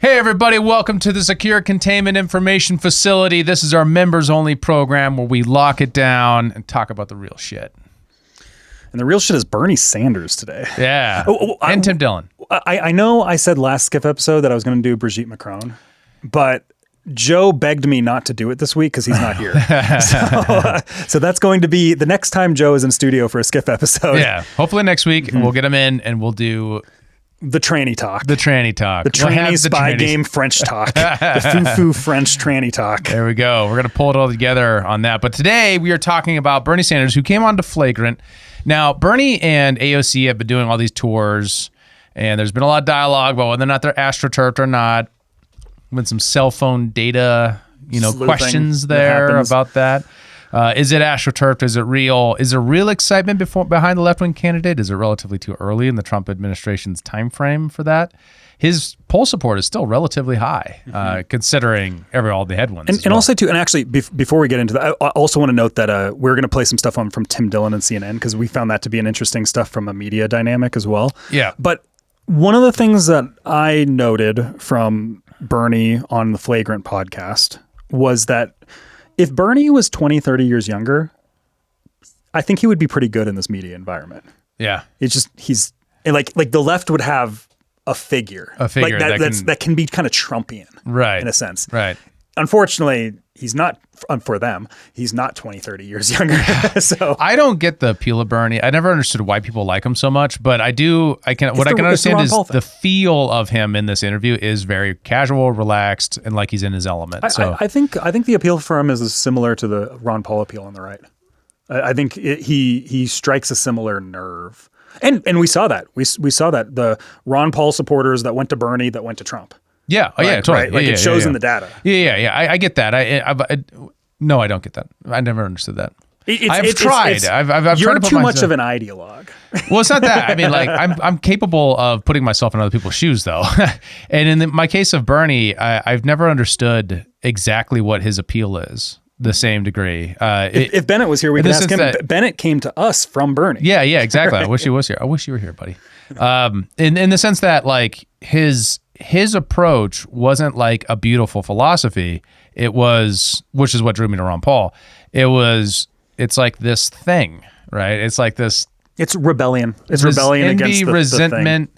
Hey everybody, welcome to the Secure Containment Information Facility. This is our members-only program where we lock it down and talk about the real shit. And the real shit is Bernie Sanders today. Yeah, and Tim Dillon. I know I said last SCIF episode that I was going to do Brigitte Macron, but Joe begged me not to do it this week because he's not here. So that's going to be the next time Joe is in studio for a SCIF episode. Yeah, hopefully next week we'll get him in and we'll do... The tranny talk. The tranny talk. The tranny spy game French talk. The foo-foo French tranny talk. There we go. We're going to pull it all together on that. But today we are talking about Bernie Sanders, who came on to Flagrant. Now, Bernie and AOC have been doing all these tours, and there's been a lot of dialogue about whether or not they're astroturfed or not. Been some cell phone data, sleuthing questions there about that. Is it astroturfed? Is it real? Is there real excitement behind the left-wing candidate? Is it relatively too early in the Trump administration's time frame for that? His poll support is still relatively high, considering all the headwinds. And also, too, and actually, before we get into that, I also want to note that we're going to play some stuff from Tim Dillon and CNN, because we found that to be an interesting stuff from a media dynamic as well. Yeah. But one of the things that I noted from Bernie on the Flagrant podcast was that if Bernie was 20, 30 years younger, I think he would be pretty good in this media environment. Yeah. It's just, he's like the left would have a figure. Like that can be kind of Trumpian. Right. In a sense. Right. Unfortunately, he's not, for them, he's not 20, 30 years younger. So I don't get the appeal of Bernie. I never understood why people like him so much, but I can understand is the feel of him in this interview is very casual, relaxed, and like he's in his element. I think the appeal for him is similar to the Ron Paul appeal on the right. I think he strikes a similar nerve. And we saw that. We saw that the Ron Paul supporters that went to Bernie that went to Trump. Yeah. Oh, yeah, totally. Right? Like it shows in the data. Yeah. I get that. No, I don't get that. I never understood that. I've tried. I've you're tried to too much of an ideologue. Well, it's not that. I mean, like I'm capable of putting myself in other people's shoes, though. And in my case of Bernie, I've never understood exactly what his appeal is. The same degree. If Bennett was here, we could ask him. Bennett came to us from Bernie. Yeah, exactly. I wish he was here. I wish you were here, buddy. In the sense that like his approach wasn't like a beautiful philosophy. It was, which is what drew me to Ron Paul. It's like this thing, right? It's like this. It's rebellion. It's rebellion against the resentment.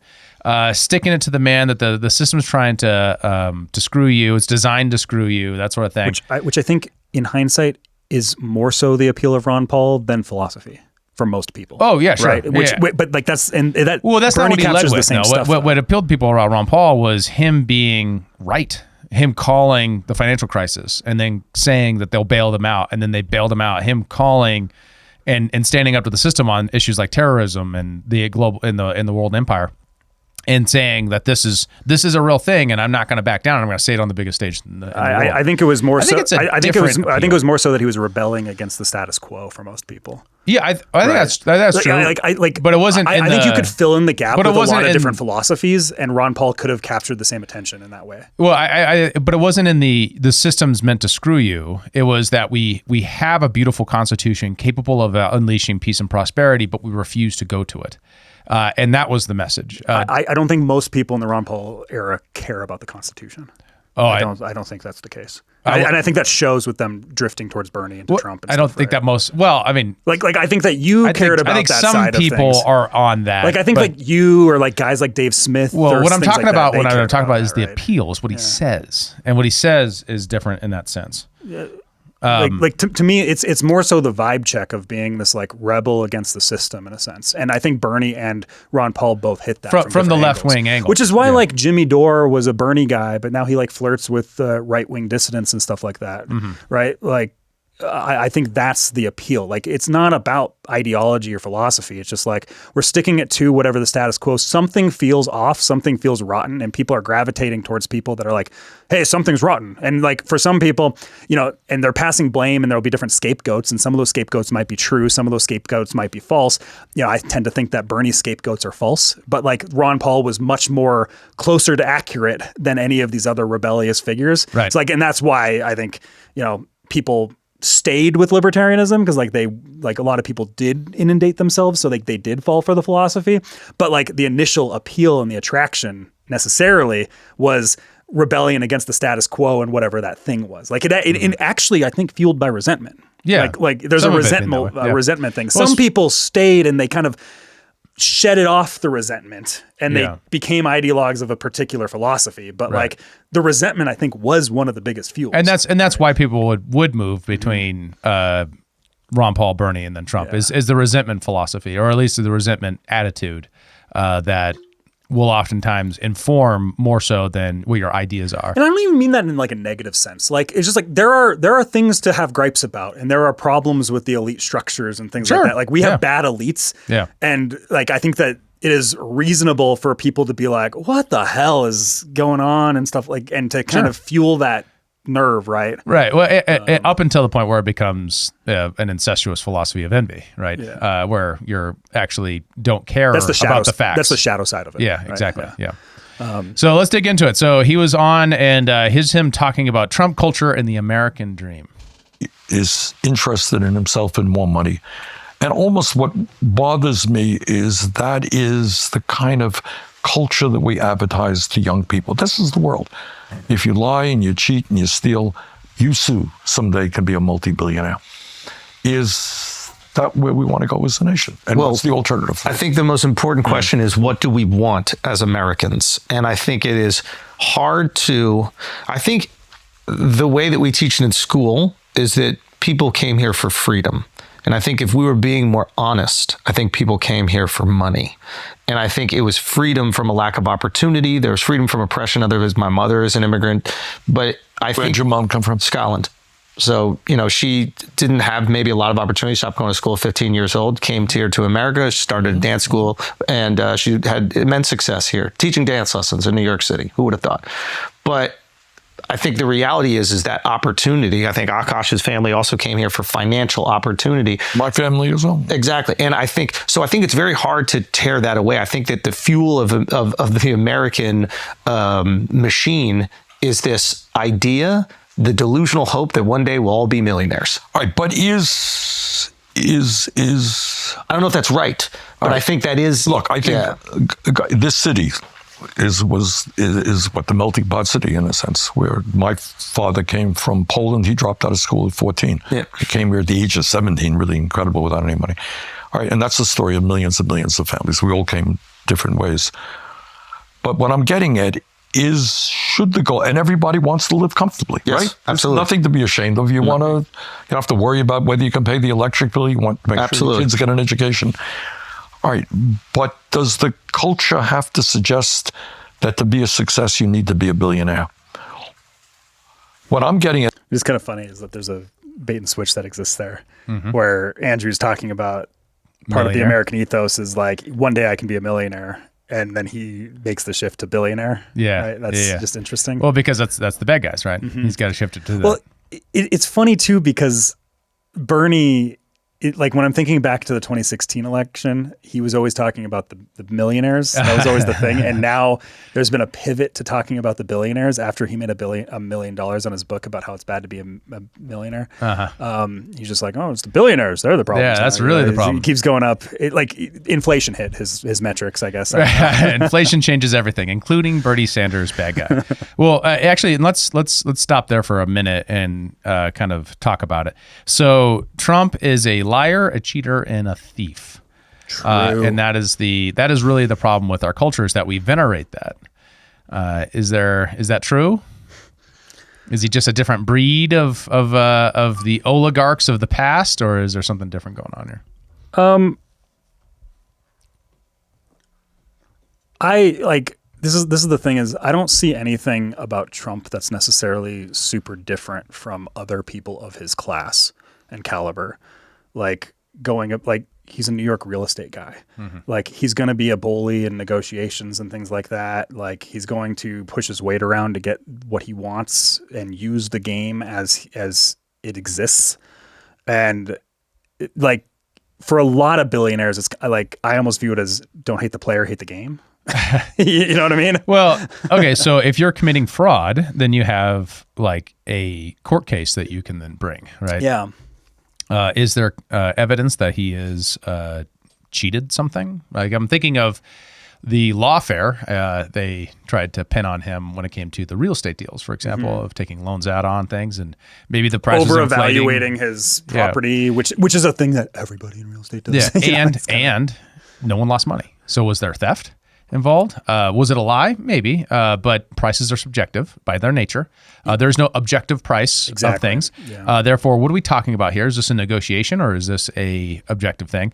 Sticking it to the man that the system's trying to screw you. It's designed to screw you. That sort of thing. Which I think, in hindsight, is more so the appeal of Ron Paul than philosophy for most people. Oh yeah, sure. Right. But like that's that. Well, that's Bernie not what he led with. No, what appealed to people about Ron Paul was him being right. Him calling the financial crisis and then saying that they'll bail them out, and then they bailed them out. Him calling and standing up to the system on issues like terrorism and the global in the world empire. And saying that this is a real thing, and I'm not going to back down. I'm going to say it on the biggest stage in the world. I think it was more so. I think it was more so that he was rebelling against the status quo for most people. Yeah, I think that's true. But it wasn't. I think you could fill in the gap with a lot of different philosophies, philosophies, and Ron Paul could have captured the same attention in that way. Well, but it wasn't in the system's meant to screw you. It was that we have a beautiful constitution capable of unleashing peace and prosperity, but we refuse to go to it. And that was the message. I don't think most people in the Ron Paul era care about the Constitution. I don't think that's the case. And I think that shows with them drifting towards Bernie and Trump. And I don't think that most. Well, I mean, like I think that you cared about that side of things. I think some people are on that. Like I think like you or like guys like Dave Smith. Well, what I'm talking about when I'm talking about is the appeal, is what he says, and what he says is different in that sense. Yeah. To me, it's more so the vibe check of being this like rebel against the system in a sense, and I think Bernie and Ron Paul both hit that from the left wing angle, which is why like Jimmy Dore was a Bernie guy, but now he like flirts with right wing dissidents and stuff like that, right? Like I think that's the appeal. Like it's not about ideology or philosophy. It's just like we're sticking it to whatever the status quo. Something feels off, something feels rotten, and people are gravitating towards people that are like, hey, something's rotten. And like for some people, and they're passing blame, and there'll be different scapegoats, and some of those scapegoats might be true, some of those scapegoats might be false. I tend to think that Bernie's scapegoats are false, but like Ron Paul was much more closer to accurate than any of these other rebellious figures. Right. It's like, and that's why I think, people stayed with libertarianism, because like a lot of people did inundate themselves, so like they did fall for the philosophy, but like the initial appeal and the attraction necessarily was rebellion against the status quo and whatever that thing was. Like it actually, I think, fueled by resentment. Yeah. Like there's Some a of it being that resentment, way. Yeah. resentment thing. Well, Some people stayed and they kind of shedded off the resentment and they became ideologues of a particular philosophy. But like the resentment, I think, was one of the biggest fuels. And that's why people would move between Ron Paul, Bernie, and then Trump is the resentment philosophy, or at least the resentment attitude that will oftentimes inform more so than what your ideas are. And I don't even mean that in like a negative sense. Like it's just like there are things to have gripes about, and there are problems with the elite structures and things like that. Like we have bad elites. Yeah. And like I think that it is reasonable for people to be like, what the hell is going on and stuff, like, and to kind of fuel that nerve, right? Right. Well, up until the point where it becomes an incestuous philosophy of envy, right? Yeah. Where you're actually don't care about the facts. That's the shadow side of it. Yeah, right? Exactly. Yeah. So let's dig into it. So he was on, and here's him talking about Trump culture and the American dream. Is interested in himself and more money. And almost what bothers me is that is the kind of culture that we advertise to young people. This is the world. If you lie and you cheat and you steal, you too someday can be a multi-billionaire. Is that where we want to go as a nation? And what's the alternative? I think the most important question is, what do we want as Americans? And I think it is hard I think the way that we teach it in school is that people came here for freedom. And I think if we were being more honest, I think people came here for money. And I think it was freedom from a lack of opportunity. There was freedom from oppression. Otherwise, my mother is an immigrant. But I think... Where'd your mom come from? Scotland. So, she didn't have maybe a lot of opportunity. Stopped going to school at 15 years old, came here to America, she started a dance school, and she had immense success here, teaching dance lessons in New York City. Who would have thought? But I think the reality is that opportunity. I think Akash's family also came here for financial opportunity. My family as well. Exactly. And I think it's very hard to tear that away. I think that the fuel of the American machine is this idea, the delusional hope that one day we'll all be millionaires. All right, but is I don't know if that's right, but I think that is. Look, I think this city is what the melting pot city in a sense, where my father came from Poland. He dropped out of school at 14. Yeah. He came here at the age of 17, really incredible, without any money. All right, and that's the story of millions and millions of families. We all came different ways. But what I'm getting at is, should the goal, and everybody wants to live comfortably, yes, right? Absolutely. There's nothing to be ashamed of. You want to, you don't have to worry about whether you can pay the electric bill. You want to make sure your kids get an education. All right, but does the culture have to suggest that to be a success, you need to be a billionaire? What I'm getting at... It's kind of funny is that there's a bait and switch that exists there, where Andrew's talking about part of the American ethos is like, one day I can be a millionaire, and then he makes the shift to billionaire. Yeah, right? That's just interesting. Well, because that's the bad guys, right? He's got to shift it to that. Well, it's funny too, because Bernie... like when I'm thinking back to the 2016 election, he was always talking about the millionaires. That was always the thing. And now there's been a pivot to talking about the billionaires after he made $1 million on his book about how it's bad to be a millionaire. He's just like, oh, it's the billionaires. They're the problem. Yeah, that's really the problem. He keeps going up. Inflation hit his metrics, I guess. Inflation changes everything, including Bernie Sanders, bad guy. Well, actually, let's stop there for a minute and kind of talk about it. So Trump is a liar, a cheater, and a thief. True. And that is really the problem with our culture, is that we venerate that. Is that true? Is he just a different breed of the oligarchs of the past, or is there something different going on here? This is the thing, is I don't see anything about Trump that's necessarily super different from other people of his class and caliber. Like going up, like he's a New York real estate guy. Like he's going to be a bully in negotiations and things like that. Like he's going to push his weight around to get what he wants and use the game as it exists. And like for a lot of billionaires, it's like, I almost view it as don't hate the player, hate the game. You know what I mean? Well, okay. So if you're committing fraud, then you have like a court case that you can then bring, right? Yeah. Is there evidence that he is cheated something? Like I'm thinking of the lawfare they tried to pin on him when it came to the real estate deals, for example, of taking loans out on things, and maybe the price was over-evaluating his property, which is a thing that everybody in real estate does. Yeah, and no one lost money. So was there theft involved? Was it a lie? Maybe, but prices are subjective by their nature. There's no objective price of things. Yeah. Therefore, what are we talking about here? Is this a negotiation or is this a objective thing?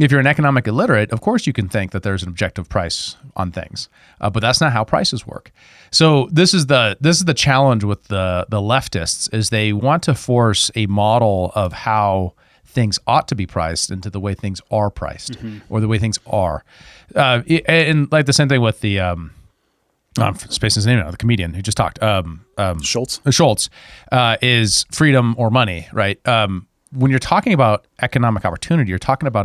If you're an economic illiterate, of course you can think that there's an objective price on things, but that's not how prices work. So this is the challenge with the leftists, is they want to force a model of how things ought to be priced into the way things are priced, or the way things are. And like the same thing with the spacing his name now, the comedian who just talked, Schultz. Schultz is freedom or money, right? When you're talking about economic opportunity, you're talking about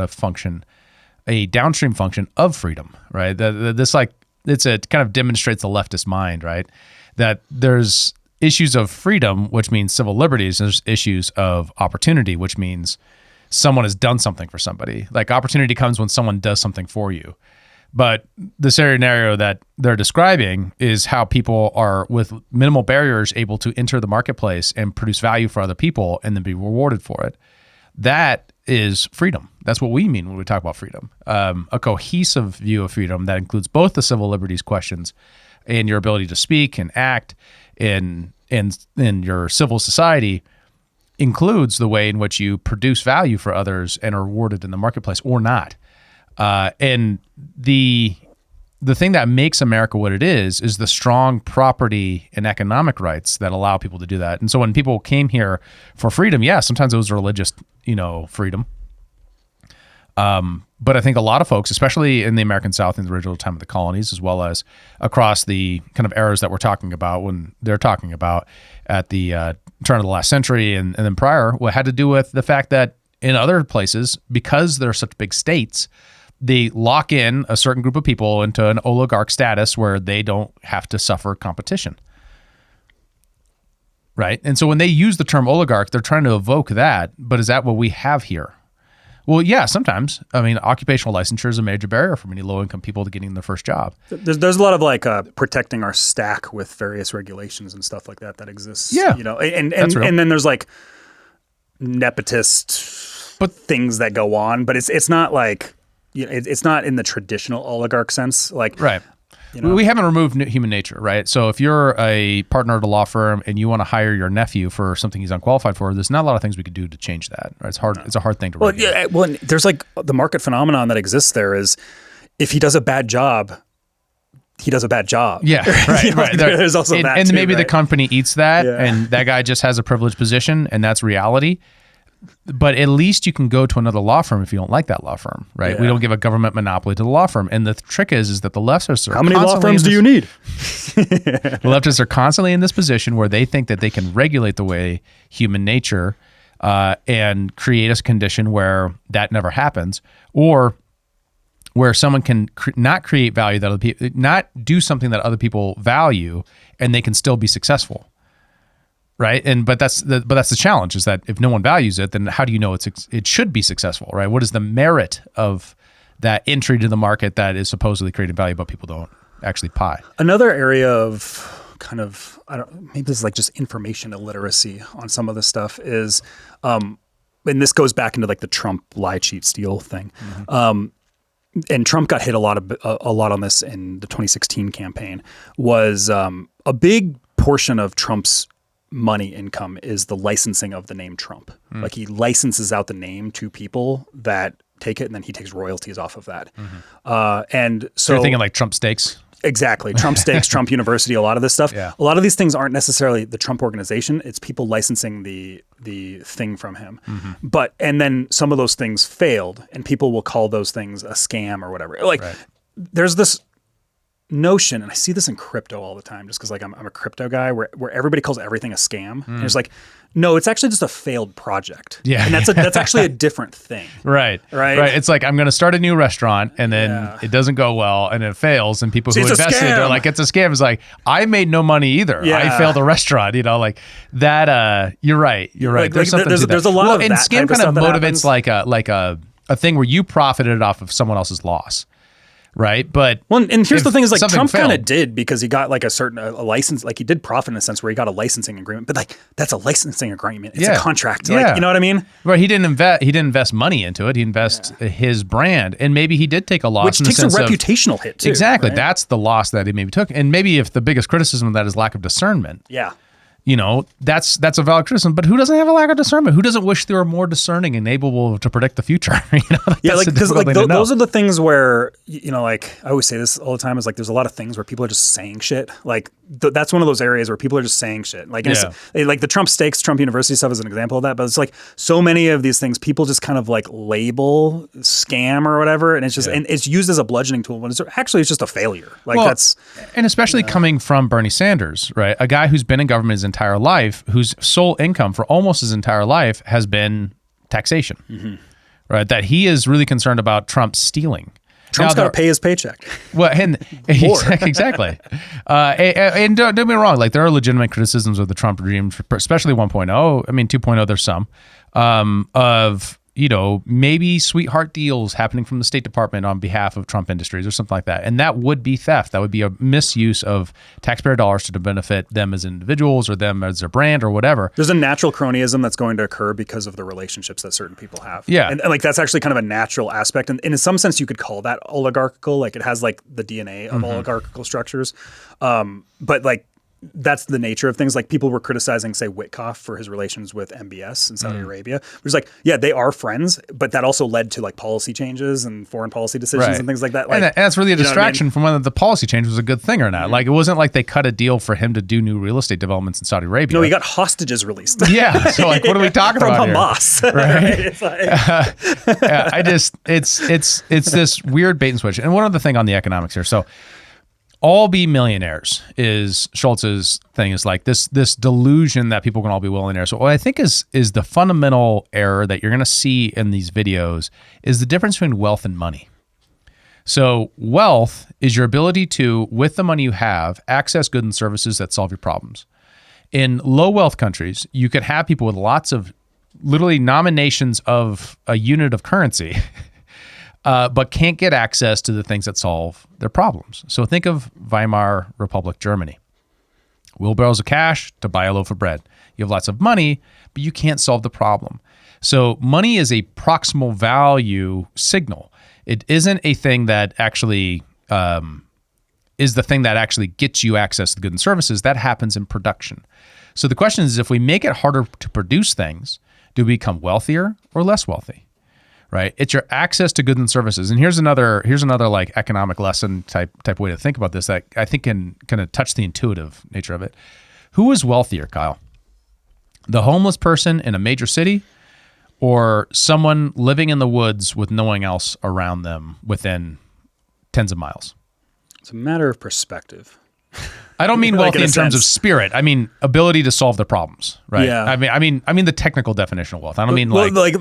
a downstream function of freedom, right? It kind of demonstrates the leftist mind, right? That there's issues of freedom, which means civil liberties. There's issues of opportunity, which means someone has done something for somebody. Like opportunity comes when someone does something for you. But the scenario that they're describing is how people are, with minimal barriers, able to enter the marketplace and produce value for other people and then be rewarded for it. That is freedom. That's what we mean when we talk about freedom. A cohesive view of freedom that includes both the civil liberties questions and your ability to speak and act in your civil society includes the way in which you produce value for others and are rewarded in the marketplace or not. And the thing that makes America what it is the strong property and economic rights that allow people to do that. And so when people came here for freedom, yeah, sometimes it was religious, freedom. But I think a lot of folks, especially in the American South in the original time of the colonies, as well as across the kind of eras that we're talking about when they're talking about at the turn of the last century and then prior, what had to do with the fact that in other places, because they're such big states, they lock in a certain group of people into an oligarch status where they don't have to suffer competition. Right? And so when they use the term oligarch, they're trying to evoke that, but is that what we have here? Well, yeah, sometimes. I mean, occupational licensure is a major barrier for many low-income people to getting their first job. There's a lot of protecting our stack with various regulations and stuff like that exists. Yeah, and then there's nepotist things that go on, but it's not like it's not in the traditional oligarch sense. Right. We haven't removed human nature, right? So if you're a partner at a law firm and you want to hire your nephew for something he's unqualified for, there's not a lot of things we could do to change that. Right? It's hard. No. It's a hard thing to regulate. Well, there's the market phenomenon that exists there is if he does a bad job, he does a bad job. Yeah, right. Right. There's also that and too, maybe right? the company eats that, and that guy just has a privileged position, and that's reality. But at least you can go to another law firm if you don't like that law firm, right? Yeah. We don't give a government monopoly to the law firm. And the trick is that the leftists are How many law firms do you need? The leftists are constantly in this position where they think that they can regulate the way human nature and create a condition where that never happens, or where someone can not create value that other people, not do something that other people value, and they can still be successful. Right. But that's the challenge, is that if no one values it, then how do you know it should be successful? Right. What is the merit of that entry to the market that is supposedly creating value, but people don't actually buy? Another area of maybe this is just information illiteracy on some of this stuff is, and this goes back into the Trump lie, cheat, steal thing. Mm-hmm. And Trump got hit a lot on this in the 2016 campaign. Was a big portion of Trump's money income is the licensing of the name Trump. He licenses out the name to people that take it, and then he takes royalties off of that. Mm-hmm. And so you're thinking Trump Steaks? Exactly. Trump Steaks, Trump University, a lot of this stuff. Yeah. A lot of these things aren't necessarily the Trump organization. It's people licensing the thing from him. Mm-hmm. And then some of those things failed, and people will call those things a scam or whatever. There's this notion, and I see this in crypto all the time, just because I'm a crypto guy, where everybody calls everything a scam. And it's no, it's actually just a failed project. Yeah, and that's actually a different thing. Right. It's I'm going to start a new restaurant, and then it doesn't go well, and it fails, and people who invested, they're like, it's a scam. It's I made no money either. Yeah. I failed a restaurant. That. You're right. There's something to that. There's a lot of that. And scam kind of motivates a thing where you profited off of someone else's loss. right? But Well, and here's if the thing is like something Trump kind of failed- did because he got like a license, like he did profit in a sense where he got a licensing agreement, but like that's a licensing agreement. It's Yeah. a contract. Yeah. Like, you know what I mean? Right, he didn't invest money into it. He invested his brand, and maybe he did take a loss, Which in the takes a sense of- reputational hit too. Exactly, right? that's the loss that he maybe took, and maybe if the biggest criticism of that is lack of discernment, Yeah. you know, that's a valid criticism. But who doesn't have a lack of discernment? Who doesn't wish they were more discerning and able to predict the future? You know, Yeah, that's like a because difficult like thing to know. those are the things where you know, like I always say this all the time is like there's a lot of things where people are just saying shit. Like that's one of those areas where people are just saying shit. Like and it's- like the Trump stakes, Trump University stuff is an example of that. But it's like so many of these things people just kind of like label scam or whatever, and it's just and it's used as a bludgeoning tool when it's actually it's just a failure. Like Well, that's and especially coming from Bernie Sanders, right? A guy who's been in government his entire life, whose sole income for almost his entire life has been taxation, right? That he is really concerned about Trump stealing. Trump's Now, got to pay his paycheck. Well, and exactly. And don't get me wrong, like there are legitimate criticisms of the Trump regime, especially 1.0. I mean, 2.0, there's some of, you know, maybe sweetheart deals happening from the State Department on behalf of Trump Industries or something like that. And that would be theft. That would be a misuse of taxpayer dollars to benefit them as individuals or them as their brand or whatever. There's a natural cronyism that's going to occur because of the relationships that certain people have. Yeah. And like that's actually kind of a natural aspect. And in some sense, you could call that oligarchical. Like it has like the DNA of oligarchical structures. But like that's the nature of things. Like people were criticizing, say, Witkoff for his relations with MBS in Saudi Arabia. It was like, yeah, they are friends, but that also led to like policy changes and foreign policy decisions Right. and things like that. Like, And that's really a you know what I mean? distraction from whether the policy change was a good thing or not. Like it wasn't like they cut a deal for him to do new real estate developments in Saudi Arabia. No, he got hostages released. Yeah. So like, what are we talking From about here? Hamas. Right. It's like, Yeah, it's this weird bait and switch. And one other thing on the economics here. So all be millionaires is Schultz's thing, is like this delusion that people can all be millionaires. So what I think is the fundamental error that you're going to see in these videos is the difference between wealth and money. So wealth is your ability to, with the money you have, access goods and services that solve your problems. In low wealth countries, you could have people with lots of literally nominations of a unit of currency, but can't get access to the things that solve their problems. So think of Weimar Republic Germany. Wheelbarrows of cash to buy a loaf of bread. You have lots of money, but you can't solve the problem. So money is a proximal value signal. It isn't a thing that actually is the thing that actually gets you access to goods and services. That happens in production. So the question is, if we make it harder to produce things, do we become wealthier or less wealthy? Right? It's your access to goods and services. And here's another like economic lesson type way to think about this that I think can kind of touch the intuitive nature of it. Who is wealthier, Kyle? The homeless person in a major city, or someone living in the woods with no one else around them within tens of miles? it's a matter of perspective. I don't mean Like wealthy in a in terms of sense. spirit. I mean ability to solve their problems, right? Yeah. I mean the technical definition of wealth. I don't mean Well, like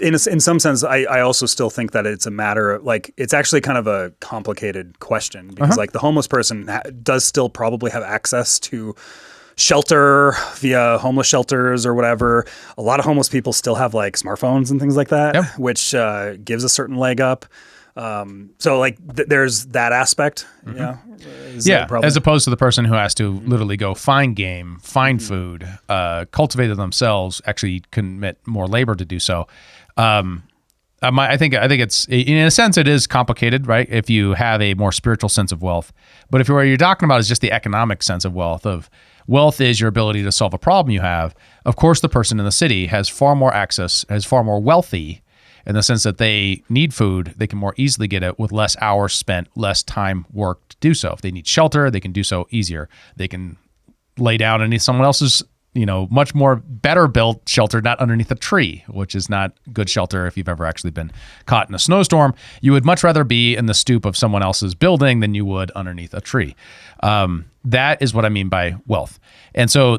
in some sense, I also still think that it's a matter of like it's actually kind of a complicated question because like the homeless person does still probably have access to shelter via homeless shelters or whatever. A lot of homeless people still have like smartphones and things like that, Yep. which gives a certain leg up. So like there's that aspect, you know, is yeah, probably- as opposed to the person who has to literally go find game, find food, cultivate it themselves, actually commit more labor to do so. I think it's, in a sense, it is complicated, right? If you have a more spiritual sense of wealth, but if what you're talking about is just the economic sense of wealth is your ability to solve a problem you have. Of course, the person in the city has far more access, is far more wealthy in the sense that they need food, they can more easily get it with less hours spent, less time worked to do so. If they need shelter, they can do so easier. They can lay down underneath someone else's, much more better built shelter, not underneath a tree, which is not good shelter if you've ever actually been caught in a snowstorm. You would much rather be in the stoop of someone else's building than you would underneath a tree. That is what I mean by wealth. And so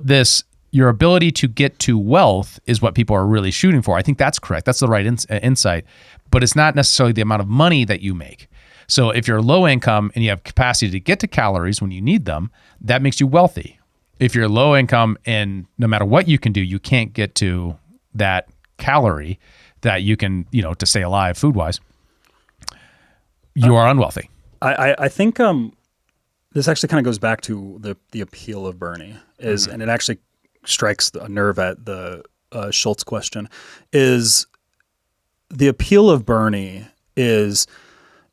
your ability to get to wealth is what people are really shooting for. I think that's correct. That's the right insight, but it's not necessarily the amount of money that you make. So if you're low income and you have capacity to get to calories when you need them, that makes you wealthy. If you're low income and no matter what you can do, you can't get to that calorie that you can, to stay alive food wise, you are unwealthy. I think this actually kind of goes back to the appeal of Bernie is, and it actually strikes a nerve at the Schultz question, is the appeal of Bernie is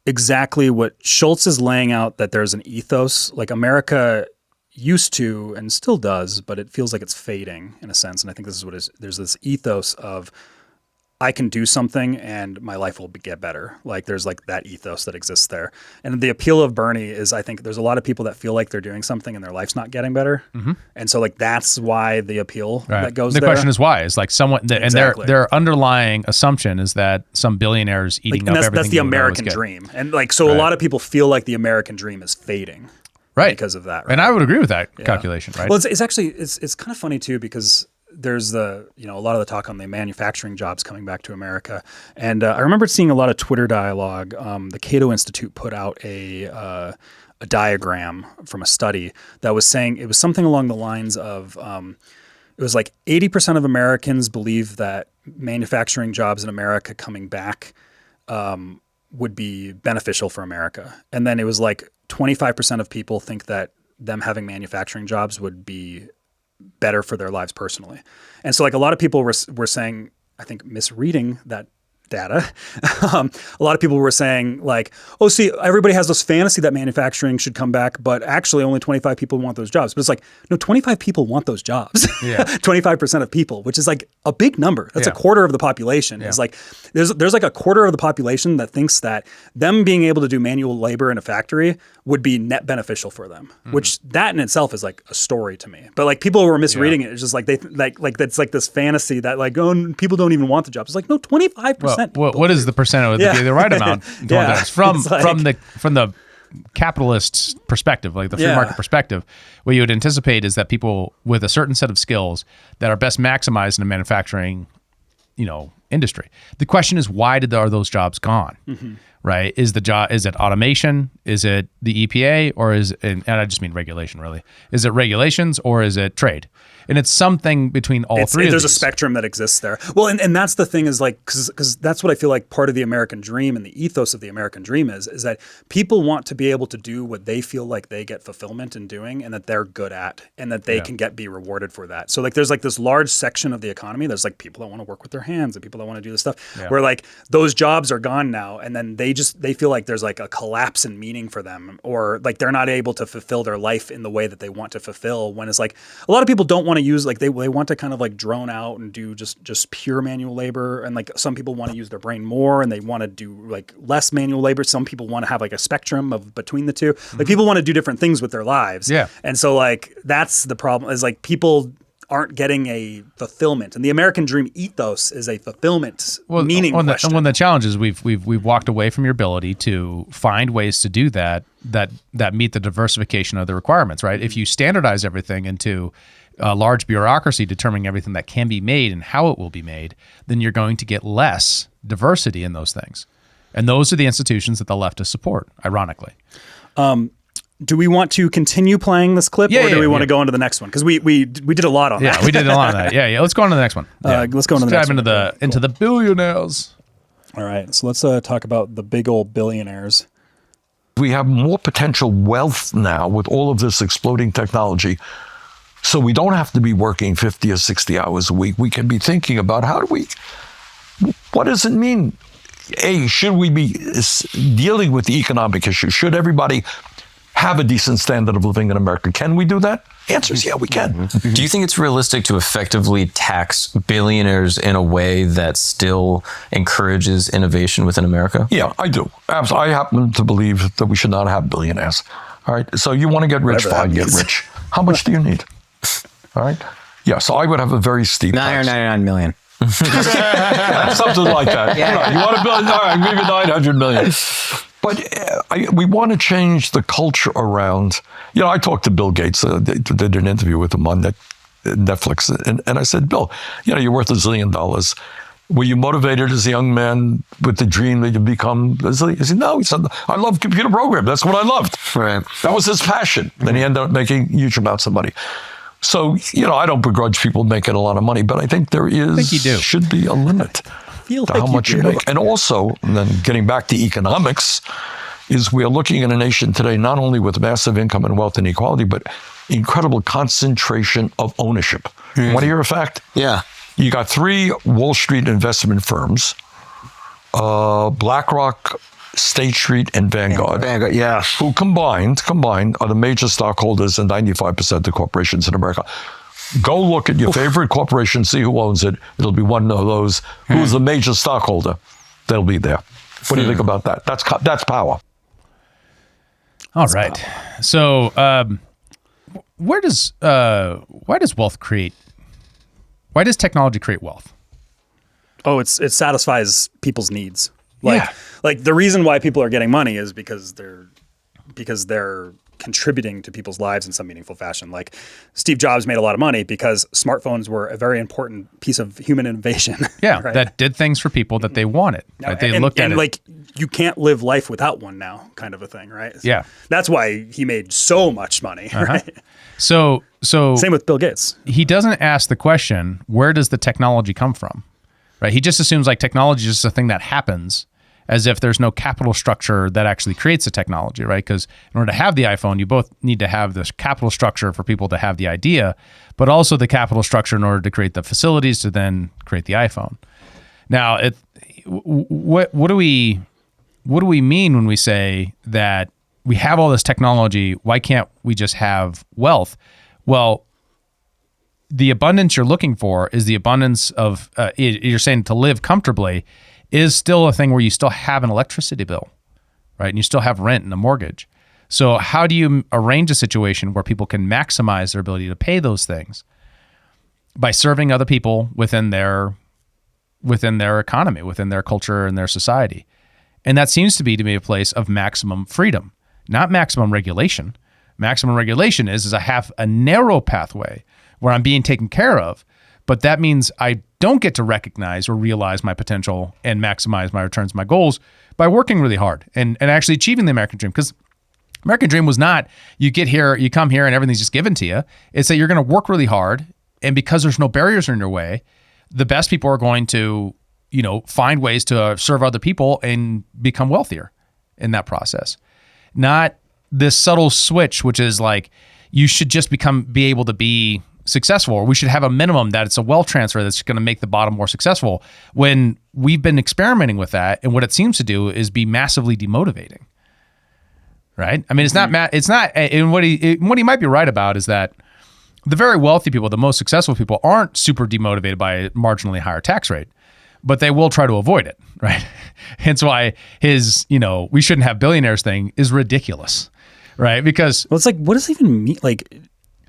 exactly what Schultz is laying out, that there's an ethos, like America used to and still does, but it feels like it's fading in a sense. And I think this is what it is. There's this ethos of I can do something and my life will get better. Like there's like that ethos that exists there. And the appeal of Bernie is, I think there's a lot of people that feel like they're doing something and their life's not getting better. And so like that's why the appeal that goes there. The question is why. It's like someone, and their underlying assumption is that some billionaire's eating up everything. That's the American dream. And like, so a lot of people feel like the American dream is fading. Because of that. Right? And I would agree with that calculation, right? Well, it's actually, it's kind of funny too, because there's a lot of the talk on the manufacturing jobs coming back to America. And I remember seeing a lot of Twitter dialogue. The Cato Institute put out a diagram from a study that was saying, it was something along the lines of, it was like 80% of Americans believe that manufacturing jobs in America coming back would be beneficial for America. And then it was like 25% of people think that them having manufacturing jobs would be better for their lives personally. And so like a lot of people were saying, I think misreading that data. A lot of people were saying like, oh, see, everybody has this fantasy that manufacturing should come back, but actually only 25 people want those jobs. But it's like, no, 25 people want those jobs. 25% of people, which is like a big number. That's a quarter of the population. It's like, there's like a quarter of the population that thinks that them being able to do manual labor in a factory would be net beneficial for them, which that in itself is like a story to me. But like people were misreading it. It's just like they like that's like this fantasy that like, oh, people don't even want the jobs. It's like, no, 25%. What is the percent of the right amount? From the capitalist perspective, like the free market perspective, what you would anticipate is that people with a certain set of skills that are best maximized in a manufacturing, industry. The question is, why are those jobs gone? Right? Is it automation? Is it the EPA, or and I just mean regulation, really? Is it regulations or is it trade? And it's something between all three of these. There's a spectrum that exists there. Well, and that's the thing is like, because that's what I feel like part of the American dream and the ethos of the American dream is that people want to be able to do what they feel like they get fulfillment in doing and that they're good at and that they can be rewarded for that. So like there's like this large section of the economy. There's like people that want to work with their hands and people that want to do this stuff where like those jobs are gone now. And then they feel like there's like a collapse in meaning for them, or like they're not able to fulfill their life in the way that they want to fulfill, when it's like a lot of people don't want to use, like they want to kind of like drone out and do just pure manual labor. And like some people want to use their brain more and they want to do like less manual labor. Some people want to have like a spectrum of between the two. Like people want to do different things with their lives. And so like that's the problem, is like people aren't getting a fulfillment, and the American dream ethos is a fulfillment meaning question. One of the challenges we've walked away from your ability to find ways to do that meet the diversification of the requirements, right? If you standardize everything into a large bureaucracy determining everything that can be made and how it will be made, then you're going to get less diversity in those things. And those are the institutions that the leftists support, ironically. Do we want to continue playing this clip, or do we want to go into the next one? Because we did a lot on that. Yeah, we did a lot on that. Yeah. Let's go on to the next one. Let's go on to the next one. Dive into the billionaires. All right, so let's talk about the big old billionaires. We have more potential wealth now with all of this exploding technology. So we don't have to be working 50 or 60 hours a week. We can be thinking about what does it mean? Should we be dealing with the economic issue? Should everybody have a decent standard of living in America? Can we do that? The answer is yeah, we can. Do you think it's realistic to effectively tax billionaires in a way that still encourages innovation within America? Yeah, I do. I happen to believe that we should not have billionaires. All right. So you want to get rich, fine, get rich. How much do you need? All right. Yeah. So I would have a very steep tax. $999 million. Something like that. You want $1 billion? All right, maybe 900 million. But we want to change the culture around. I talked to Bill Gates. Did an interview with him on Netflix, and I said, Bill, you're worth $1 zillion. Were you motivated as a young man with the dream that you become a zillion? He said, no. He said, I love computer programming. That's what I loved. Right. That was his passion. Then he ended up making huge amounts of money. So, I don't begrudge people making a lot of money, but I think should be a limit to how much you make. And also, and then getting back to economics, is we're looking at a nation today not only with massive income and wealth inequality, but incredible concentration of ownership. Want to hear a fact? Yeah. You got 3 Wall Street investment firms, BlackRock, State Street, and Vanguard, Yeah. who combined are the major stockholders in 95% of the corporations in America. Go look at your favorite corporation, see who owns it. It'll be one of those. Who's the major stockholder? They'll be there. What do you think about that? That's power. All right. So, why does wealth create? Why does technology create wealth? Oh, it satisfies people's needs. Yeah. Like the reason why people are getting money is because they're contributing to people's lives in some meaningful fashion. Like Steve Jobs made a lot of money because smartphones were a very important piece of human innovation. Yeah, right? that did things for people that they wanted. Right? They looked at it like you can't live life without one now, kind of a thing, right? Yeah. That's why he made so much money, right? So Same with Bill Gates. he doesn't ask the question, where does the technology come from? Right? He just assumes like technology is just a thing that happens, as if there's no capital structure that actually creates the technology, right? Because in order to have the iPhone, you both need to have this capital structure for people to have the idea, but also the capital structure in order to create the facilities to then create the iPhone. Now, what do we mean when we say that we have all this technology? Why can't we just have wealth? Well, the abundance you're looking for is the abundance of, you're saying to live comfortably is still a thing where you still have an electricity bill, right? And you still have rent and a mortgage. So how do you arrange a situation where people can maximize their ability to pay those things? By serving other people within their economy, within their culture and their society. And that seems to be a place of maximum freedom, not maximum regulation. Maximum regulation is I have a narrow pathway where I'm being taken care of, but that means I don't get to recognize or realize my potential and maximize my returns, my goals by working really hard and actually achieving the American dream. Because American dream was not you get here, you come here and everything's just given to you. It's that you're going to work really hard, and because there's no barriers in your way, the best people are going to, find ways to serve other people and become wealthier in that process. Not this subtle switch, which is like you should just be able to be successful, or we should have a minimum that it's a wealth transfer that's going to make the bottom more successful, when we've been experimenting with that, and what it seems to do is be massively demotivating. Right? I mean, it's not, and what he might be right about is that the very wealthy people, the most successful people, aren't super demotivated by a marginally higher tax rate, but they will try to avoid it, right? Hence why his, we shouldn't have billionaires thing is ridiculous, right? Because it's like, what does it even mean? Like,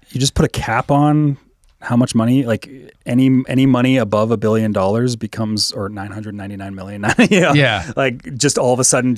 you just put a cap on how much money, like any money above $1 billion becomes, or 999 million. Yeah. Like just all of a sudden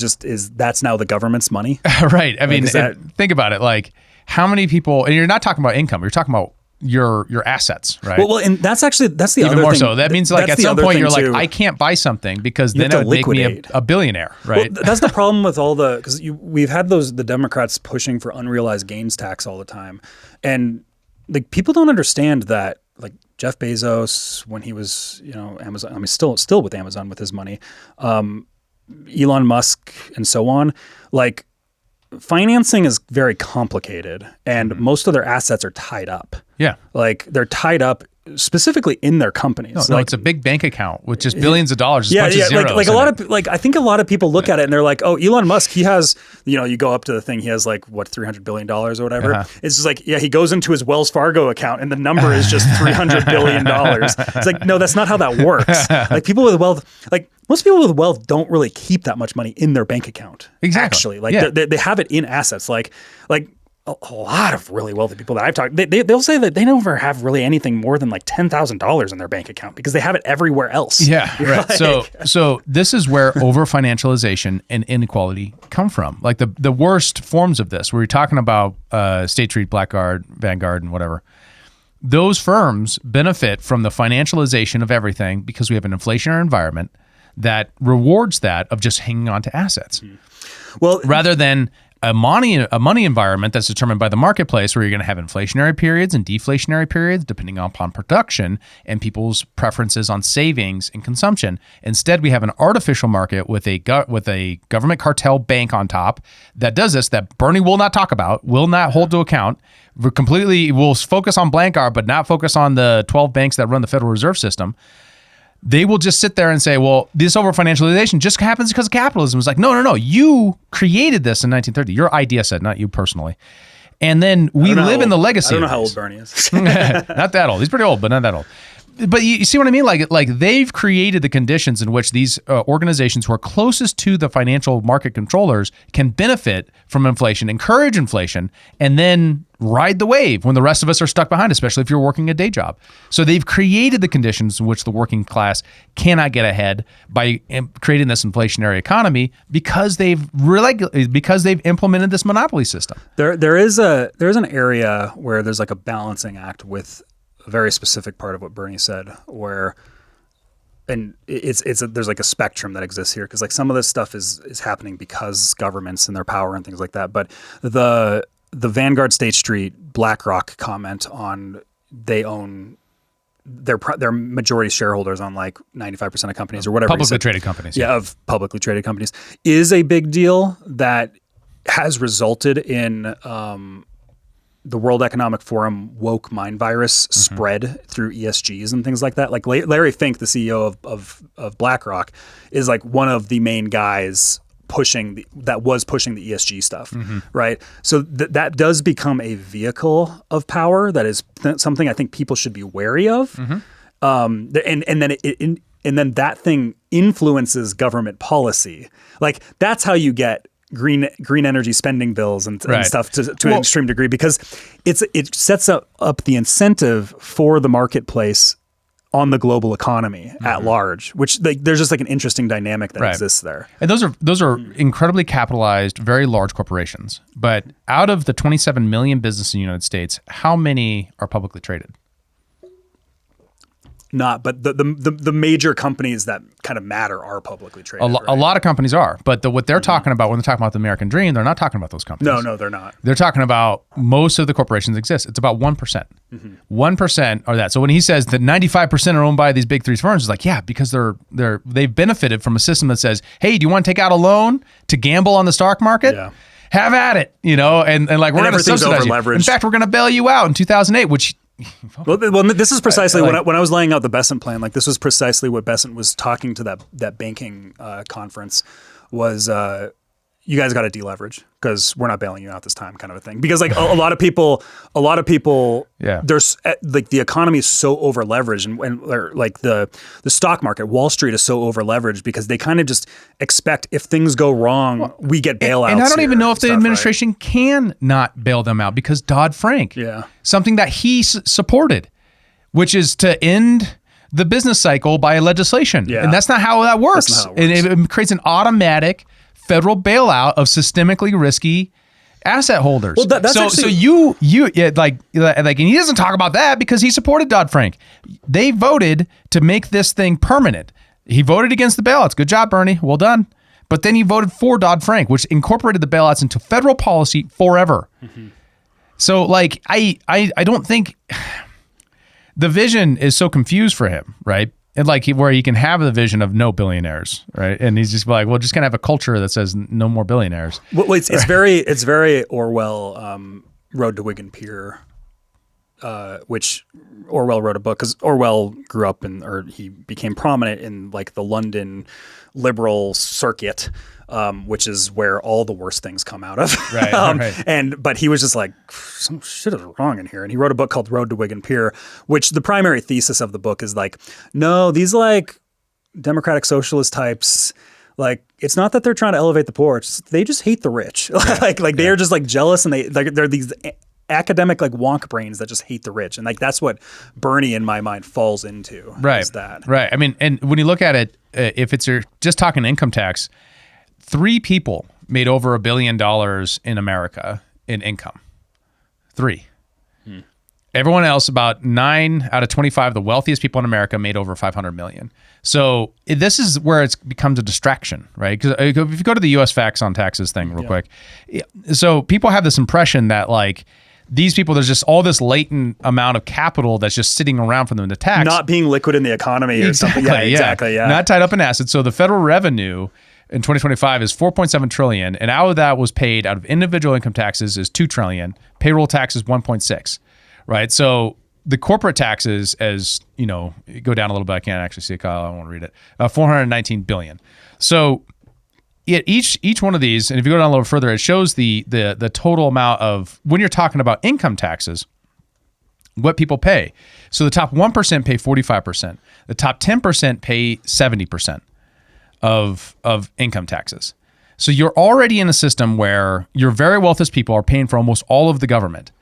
that's now the government's money. Right. I mean, think about it. Like how many people, and you're not talking about income, you're talking about your assets, right? Well, and that's the even other more thing. so. That means like at some point you're like, too. I can't buy something because then it would make me a billionaire, right? Well, that's the problem with all because we've had the Democrats pushing for unrealized gains tax all the time. And like people don't understand that, like Jeff Bezos, when he was, Amazon, I mean, still with Amazon with his money, Elon Musk and so on, like financing is very complicated, and most of their assets are tied up. Yeah. Like they're tied up specifically in their companies. No, it's a big bank account with just billions of dollars. Yeah, bunch of zeros like a lot of I think a lot of people look at it and they're like, oh, Elon Musk, he has, you go up to the thing, he has like what, $300 billion or whatever. Uh-huh. It's just like, yeah, he goes into his Wells Fargo account and the number is just $300 billion. It's like, no, that's not how that works. Like people with wealth, like most people with wealth don't really keep that much money in their bank account. Exactly. Actually, like they have it in assets. Like a lot of really wealthy people that I've talked, they'll say that they never have really anything more than like $10,000 in their bank account because they have it everywhere else. Yeah, right. So this is where over-financialization and inequality come from. Like the worst forms of this, where you're talking about State Street, Blackguard, Vanguard, and whatever. Those firms benefit from the financialization of everything because we have an inflationary environment that rewards that of just hanging on to assets. Well, rather than a money environment that's determined by the marketplace, where you're going to have inflationary periods and deflationary periods depending upon production and people's preferences on savings and consumption. Instead, we have an artificial market with a government cartel bank on top that does this, that Bernie will not talk about, will not hold to account. Will focus on Blanchard, but not focus on the 12 banks that run the Federal Reserve System. They will just sit there and say, well, this over-financialization just happens because of capitalism. It's like, no. You created this in 1930. Your idea said, not you personally. And then we live in the legacy. I don't know of how this. old Bernie is. Not that old. He's pretty old, but not that old. But you see what I mean? Like they've created the conditions in which these organizations who are closest to the financial market controllers can benefit from inflation, encourage inflation, and then ride the wave when the rest of us are stuck behind, especially if you're working a day job. So they've created the conditions in which the working class cannot get ahead by creating this inflationary economy because they've implemented this monopoly system. There's an area where there's like a balancing act with a very specific part of what Bernie said, where, and there's like a spectrum that exists here, because like some of this stuff is happening because governments and their power and things like that. But the Vanguard State Street BlackRock comment on they own their majority shareholders on like 95% of companies or whatever. Publicly traded companies. Yeah, of publicly traded companies is a big deal that has resulted in the World Economic Forum woke mind virus spread through ESGs and things like that. Like Larry Fink, the CEO of BlackRock, is like one of the main guys pushing the ESG stuff, right? So that does become a vehicle of power that is something I think people should be wary of. And then that thing influences government policy. Like that's how you get green energy spending bills and stuff to an extreme degree, because it sets up the incentive for the marketplace on the global economy at large, which there's just like an interesting dynamic that exists there. And those are incredibly capitalized, very large corporations. But out of the 27 million businesses in the United States, how many are publicly traded? Not, but the major companies that kind of matter are publicly traded. A lot of companies are, but what they're talking about when they're talking about the American dream, they're not talking about those companies. No, they're not. They're talking about most of the corporations exist. It's about 1%. 1% are that. So when he says that 95% are owned by these big three firms, it's like, yeah, because they've benefited from a system that says, hey, do you want to take out a loan to gamble on the stock market? Yeah. Have at it, and like we're going to subsidize you. In fact, we're going to bail you out in 2008, which. Well, this is precisely when I was laying out the Besant plan. Like this was precisely what Besant was talking to that banking conference was. You guys got to deleverage because we're not bailing you out this time, kind of a thing. Because like a lot of people, there's like the economy is so over leveraged, and like the stock market, Wall Street is so over leveraged because they kind of just expect if things go wrong, we get bailouts. And I don't even know if the administration can not bail them out because Dodd-Frank, something that he supported, which is to end the business cycle by legislation, and that's not how that works. And it creates an automatic federal bailout of systemically risky asset holders. Well, that's so you like, and he doesn't talk about that because he supported Dodd-Frank. They voted to make this thing permanent. He voted against the bailouts. Good job, Bernie. Well done. But then he voted for Dodd-Frank, which incorporated the bailouts into federal policy forever. So like, I don't think the vision is so confused for him, right? And like where he can have the vision of no billionaires, right? And he's just like, well, just gonna have a culture that says no more billionaires. Well, it's very Orwell, Road to Wigan Pier, which Orwell wrote a book because Orwell grew up he became prominent in like the London liberal circuit, which is where all the worst things come out of. Right. But he was just like, some shit is wrong in here. And he wrote a book called Road to Wigan Pier, which the primary thesis of the book is like, no, these like democratic socialist types, like it's not that they're trying to elevate the poor. They just hate the rich. They are just like jealous, and they're these academic like wonk brains that just hate the rich. And like that's what Bernie in my mind falls into. Is that. Right. I mean, and when you look at it, if it's just talking income tax, 3 people made over $1 billion in America in income. 3. Everyone else, about 9 out of 25 of the wealthiest people in America made over 500 million. So this is where it becomes a distraction, right? Because if you go to the U.S. facts on taxes thing real quick, so people have this impression that like these people, there's just all this latent amount of capital that's just sitting around for them to tax. Not being liquid in the economy or something. Yeah, exactly. Yeah. Not tied up in assets. So the federal revenue in 2025 is 4.7 trillion, and out of that was paid out of individual income taxes is 2 trillion, payroll taxes 1.6. Right. So the corporate taxes, as you know, go down a little bit. I can't actually see it, Kyle. I won't read it. 419 billion. So each one of these, and if you go down a little further, it shows the total amount of, when you're talking about income taxes, what people pay. So the top 1% pay 45%. The top 10% pay 70% of income taxes. So you're already in a system where your very wealthiest people are paying for almost all of the government.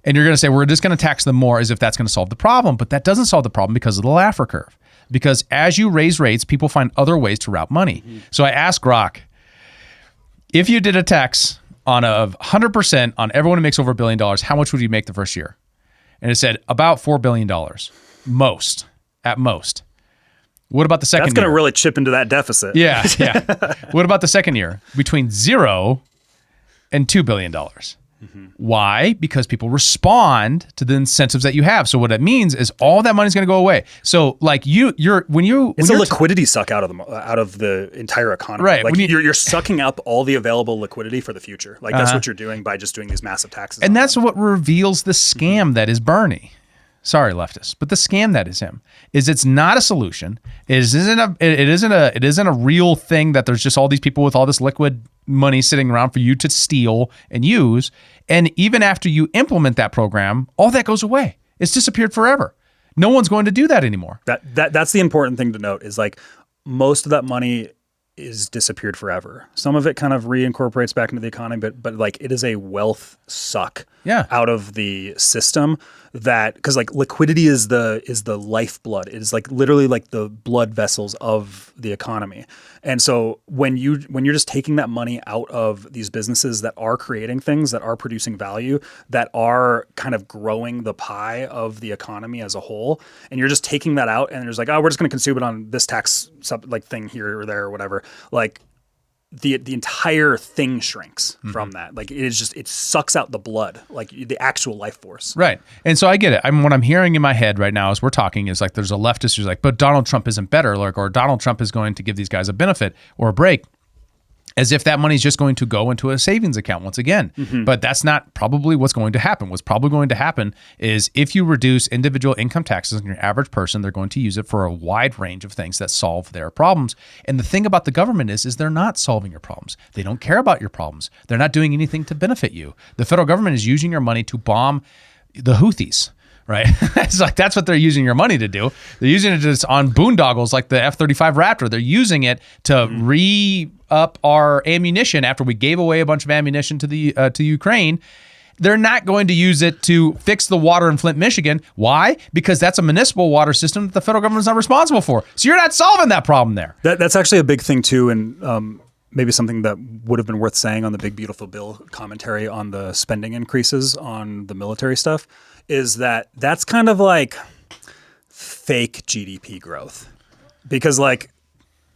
And you're going to say, we're just going to tax them more as if that's going to solve the problem. But that doesn't solve the problem because of the Laffer curve. Because as you raise rates, people find other ways to route money. Mm-hmm. So I asked Grok, if you did a tax on 100% on everyone who makes over $1 billion, how much would you make the first year? And it said about $4 billion, at most. What about the second year? That's going to really chip into that deficit. Yeah. What about the second year? Between 0 and $2 billion. Mm-hmm. Why? Because people respond to the incentives that you have. So what it means is all that money's going to go away. So like it's a liquidity suck out of the entire economy. Right. Like you're sucking up all the available liquidity for the future. Like that's what you're doing by just doing these massive taxes. And that's what reveals the scam that is Bernie. Sorry, leftists, but the scam that is him is it's not a solution. It isn't a real thing that there's just all these people with all this liquid money sitting around for you to steal and use. And even after you implement that program, all that goes away. It's disappeared forever. No one's going to do that anymore. That's the important thing to note is like most of that money is disappeared forever. Some of it kind of reincorporates back into the economy, but like it is a wealth suck out of the system that, because like liquidity is the lifeblood. It is like literally like the blood vessels of the economy. And so when you're just taking that money out of these businesses that are creating things, that are producing value, that are kind of growing the pie of the economy as a whole, and you're just taking that out and there's like, oh, we're just going to consume it on this tax thing here or there or whatever. Like the entire thing shrinks from that. Like it sucks out the blood, like the actual life force. Right. And so I get it. What I'm hearing in my head right now as we're talking is like there's a leftist who's like, but Donald Trump isn't better, like, or Donald Trump is going to give these guys a benefit or a break, as if that money is just going to go into a savings account once again. Mm-hmm. But that's not probably what's going to happen. What's probably going to happen is if you reduce individual income taxes on your average person, they're going to use it for a wide range of things that solve their problems. And the thing about the government is they're not solving your problems. They don't care about your problems. They're not doing anything to benefit you. The federal government is using your money to bomb the Houthis. Right? It's like that's what they're using your money to do. They're using it just on boondoggles like the F-35 Raptor. They're using it to re-up our ammunition after we gave away a bunch of ammunition to Ukraine. They're not going to use it to fix the water in Flint, Michigan. Why? Because that's a municipal water system that the federal government is not responsible for. So you're not solving that problem there. That's actually a big thing too, and maybe something that would have been worth saying on the Big Beautiful Bill commentary on the spending increases on the military stuff is that's kind of like fake GDP growth, because like,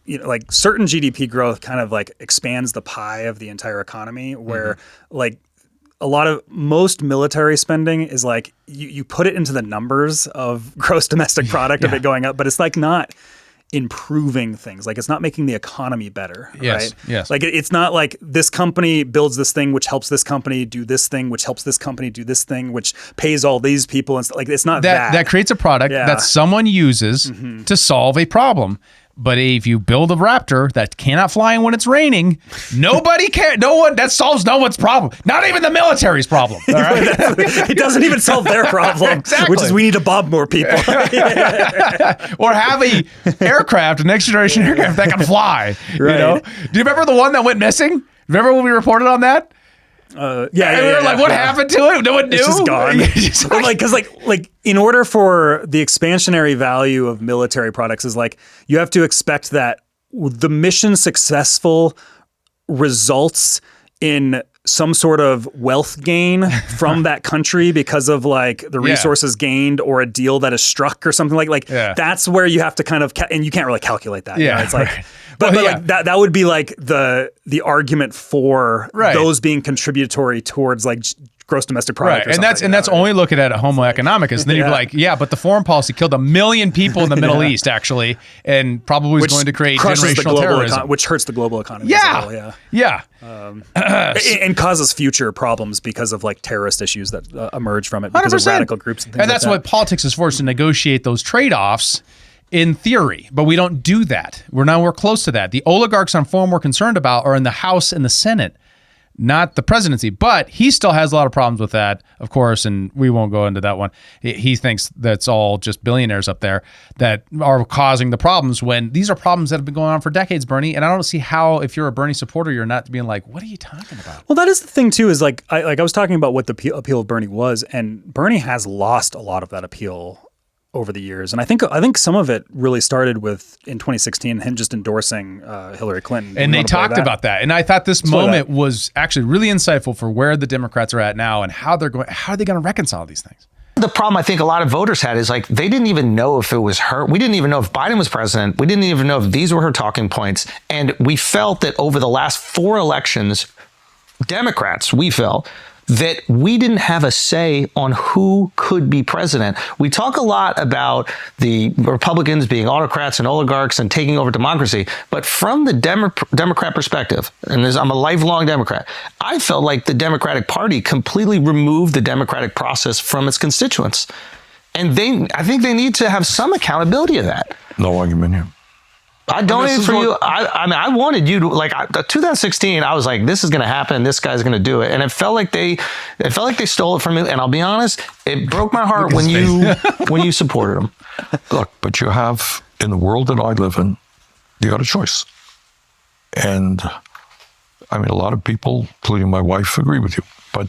you know, like certain GDP growth kind of like expands the pie of the entire economy, where like most military spending is like you put it into the numbers of gross domestic product of it going up, but it's like not improving things. Like it's not making the economy better, right? Yes. Like it's not like this company builds this thing, which helps this company do this thing, which helps this company do this thing, which pays all these people. And like it's not that. That creates a product that someone uses to solve a problem. But if you build a Raptor that cannot fly when it's raining, nobody cares. No one, that solves no one's problem. Not even the military's problem. All right? It doesn't even solve their problem, exactly. Which is we need to bomb more people. Or have a aircraft, a next generation aircraft that can fly. Right. You know? Do you remember the one that went missing? Remember when we reported on that? We were like, what happened to it? No one knew. It's just gone. Because in order for the expansionary value of military products is like, you have to expect that the mission successful results in some sort of wealth gain from that country because of like the resources gained or a deal that is struck or something like that's where you have to kind of and you can't really calculate that. Yeah, it's like right. but Well, like that would be like the argument for those being contributory towards like gross domestic product. Right, and that's only looking at Homo economicus. And then you'd be like, but the foreign policy killed 1 million people in the Middle East, actually, and probably was going to create generational terrorism, which hurts the global economy. Yeah, and causes future problems because of like terrorist issues that emerge from it because 100%. Of radical groups and things. And that's what politics is for, is to negotiate those trade-offs in theory, but we don't do that. We're nowhere close to that. The oligarchs I'm far more concerned about are in the House and the Senate, not the presidency, but he still has a lot of problems with that, of course, and we won't go into that one. He thinks that's all just billionaires up there that are causing the problems when these are problems that have been going on for decades, Bernie, and I don't see how, if you're a Bernie supporter, you're not being like, what are you talking about? Well, that is the thing, too, is like I was talking about what the appeal of Bernie was, and Bernie has lost a lot of that appeal over the years. And I think some of it really started with, in 2016, him just endorsing Hillary Clinton. And they talked about that. And I thought this moment was actually really insightful for where the Democrats are at now and how are they going to reconcile these things. The problem I think a lot of voters had is like, they didn't even know if it was her. We didn't even know if Biden was president. We didn't even know if these were her talking points. And we felt that over the last 4 elections, Democrats, we felt that we didn't have a say on who could be president. We talk a lot about the Republicans being autocrats and oligarchs and taking over democracy, but from the Democrat perspective, and I'm a lifelong Democrat, I felt like the Democratic Party completely removed the democratic process from its constituents. And I think they need to have some accountability of that. No argument here. I donated for you. I mean, I wanted you to, like, 2016, I was like, this is going to happen. This guy's going to do it. And it felt like they stole it from me. And I'll be honest, it broke my heart when you supported them. Look, but you have, in the world that I live in, you got a choice. And I mean, a lot of people, including my wife, agree with you. But,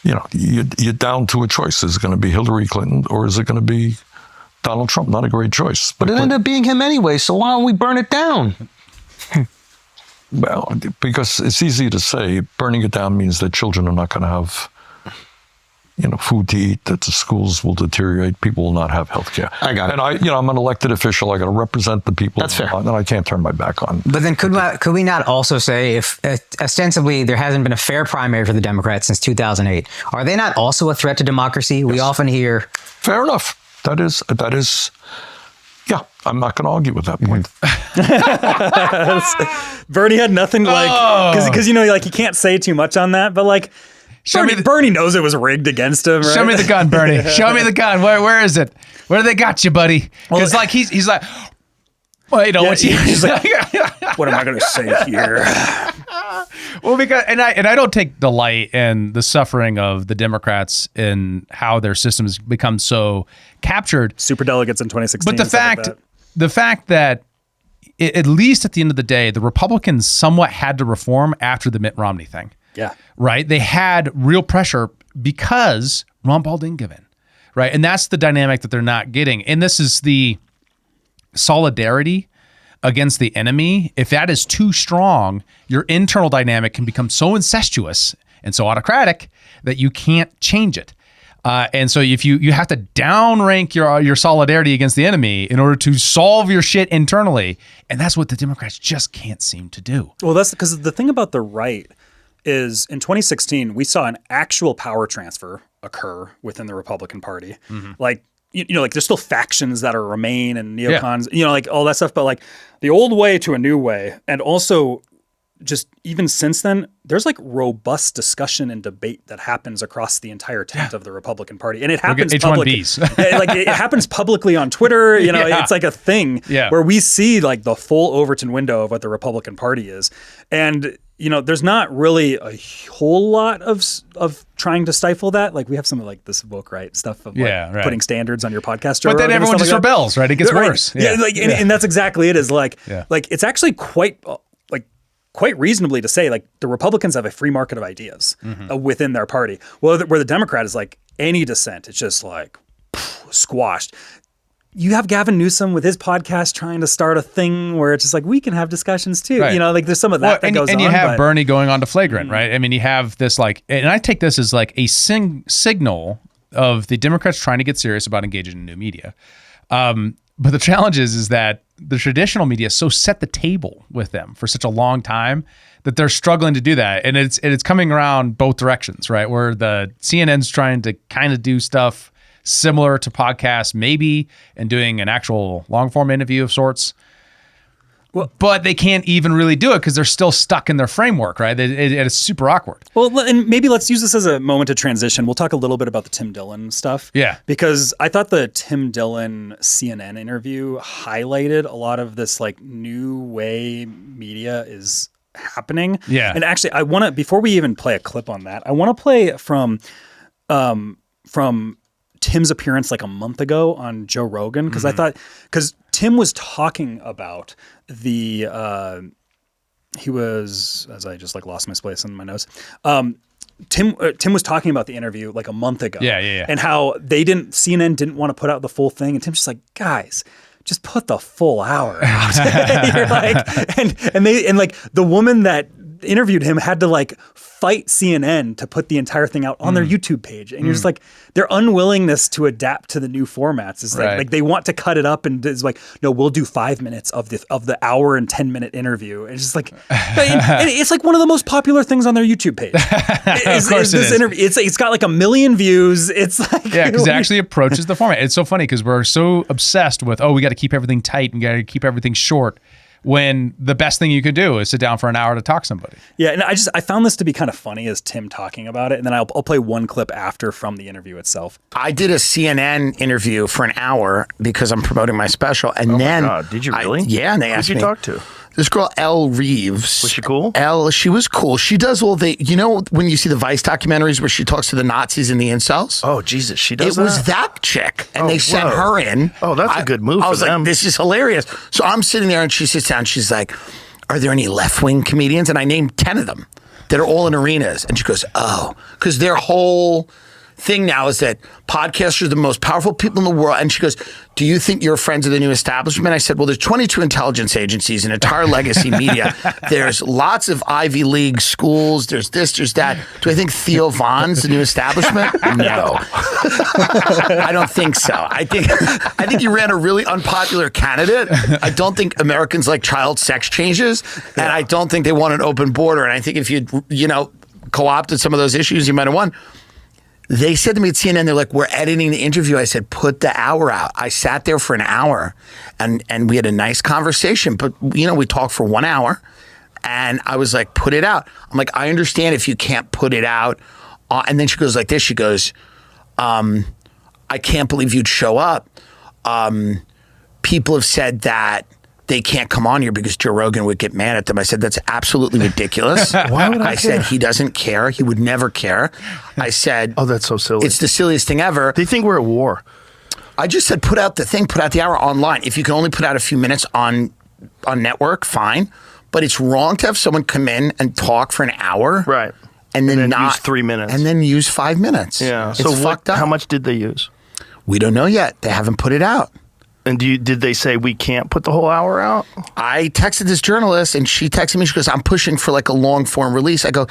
you know, you're down to a choice. Is it going to be Hillary Clinton or is it going to be Donald Trump? Not a great choice. But it ended up being him anyway, so why don't we burn it down? Well, because it's easy to say burning it down means that children are not going to have, you know, food to eat, that the schools will deteriorate, people will not have health care. I got it. And I'm an elected official. I got to represent the people. That's fair. And I can't turn my back on. But then could we not also say, if ostensibly there hasn't been a fair primary for the Democrats since 2008, are they not also a threat to democracy? Yes. We often hear... Fair enough. That is, yeah, I'm not going to argue with that point. Bernie had nothing like, because you know, like, you can't say too much on that, but like, Bernie knows it was rigged against him, right? Show me the gun, Bernie. Show me the gun. Where is it? Where do they got you, buddy? Because like he's like, well, you know, he's like, what am I going to say here? Well, because and I don't take delight in the suffering of the Democrats and how their system has become so captured. Superdelegates in 2016. But the fact that at least at the end of the day, the Republicans somewhat had to reform after the Mitt Romney thing. Yeah. Right. They had real pressure because Ron Paul didn't give in. Right. And that's the dynamic that they're not getting. And this is the solidarity against the enemy. If that is too strong, your internal dynamic can become so incestuous and so autocratic that you can't change it. And so if you have to downrank your solidarity against the enemy in order to solve your shit internally, and that's what the Democrats just can't seem to do. Well, that's because the thing about the right is in 2016, we saw an actual power transfer occur within the Republican Party. Mm-hmm. Like, you know, like there's still factions that are remain and neocons, you know, like all that stuff, but like the old way to a new way. And also just even since then, there's like robust discussion and debate that happens across the entire tent of the Republican Party. And it happens publicly. Like it happens publicly on Twitter, you know, it's like a thing where we see like the full Overton window of what the Republican Party is. And you know, there's not really a whole lot of trying to stifle that. Like we have some of like this woke right stuff of like putting standards on your podcast. But then everyone just rebels, right? It gets worse. Yeah, like, and that's exactly it. Is like it's actually quite reasonably to say like the Republicans have a free market of ideas within their party. Well, where the Democrat is like any dissent, it's just like squashed. you have Gavin Newsom with his podcast trying to start a thing where it's just like, we can have discussions too. Right. You know, like there's some of that that goes on. And you have but- Bernie going on to Flagrant, right? I mean, you have this like, and I take this as like a signal of the Democrats trying to get serious about engaging in new media. But the challenge is that the traditional media so set the table with them for such a long time that they're struggling to do that. And it's coming around both directions, right? Where the CNN's trying to kind of do stuff similar to podcasts, maybe, and doing an actual long form interview of sorts. Well, but they can't even really do it because they're still stuck in their framework, right? It's super awkward. Well, and maybe let's use this as a moment to transition. We'll talk a little bit about the Tim Dillon stuff. Yeah. Because I thought the Tim Dillon CNN interview highlighted a lot of this like new way media is happening. Yeah. And actually, I want to, before we even play a clip on that, I want to play from Tim's appearance like a month ago on Joe Rogan, because I thought, because Tim was talking about the he was, as I just like lost my place in my notes. Tim was talking about the interview like a month ago. Yeah. And how CNN didn't want to put out the full thing, and Tim's just like, guys, just put the full hour out. You're like, and like the woman that interviewed him had to like fight CNN to put the entire thing out on their YouTube page, and you're just like, their unwillingness to adapt to the new formats is like they want to cut it up, and it's like, no, we'll do 5 minutes of the hour and 10-minute interview. It's just like, and it's like one of the most popular things on their YouTube page. Of course it is. Interview. It's got like 1 million views. It's like, Yeah, because it actually approaches the format. It's so funny because we're so obsessed with, we got to keep everything tight and got to keep everything short, when the best thing you could do is sit down for an hour to talk to somebody. Yeah, and I found this to be kind of funny as Tim talking about it, and then I'll play one clip after from the interview itself. I did a CNN interview for an hour because I'm promoting my special, and then my God, did you really? Yeah, and they asked me. Who did you talk to? This girl, Elle Reeves. Was she cool? Elle, she was cool. She does all the, you know, when you see the Vice documentaries where she talks to the Nazis and the incels? Oh, Jesus, she does It was that chick, and they sent her in. Oh, that's a good move I for was them. like, this is hilarious. So I'm sitting there, and she sits down, she's like, are there any left-wing comedians? And I named 10 of them that are all in arenas. And she goes, oh, because their whole thing now is that podcasters are the most powerful people in the world. And she goes, do you think you're friends of the new establishment? I said, well, there's 22 intelligence agencies, an entire legacy media. There's lots of Ivy League schools. There's this, there's that. Do I think Theo Von's the new establishment? No. I don't think so. I think you ran a really unpopular candidate. I don't think Americans like child sex changes. And I don't think they want an open border. And I think if you'd, co-opted some of those issues, you might have won. They said to me at CNN, they're like, we're editing the interview. I said, put the hour out. I sat there for an hour and we had a nice conversation, but we talked for 1 hour and I was like, put it out. I'm like, I understand if you can't put it out. And then she goes like this, she goes, I can't believe you'd show up. People have said that they can't come on here because Joe Rogan would get mad at them. I said, that's absolutely ridiculous. Why would I said, he doesn't care. He would never care. I said, oh, that's so silly. It's the silliest thing ever. They think we're at war. I just said, put out the thing, put out the hour online. If you can only put out a few minutes on network, fine. But it's wrong to have someone come in and talk for an hour. Right. And then not use 3 minutes. And then use 5 minutes. Yeah. It's So fucked up. how much did they use? We don't know yet. They haven't put it out. And did they say we can't put the whole hour out? I texted this journalist and she texted me. She goes, I'm pushing for like a long form release. I go,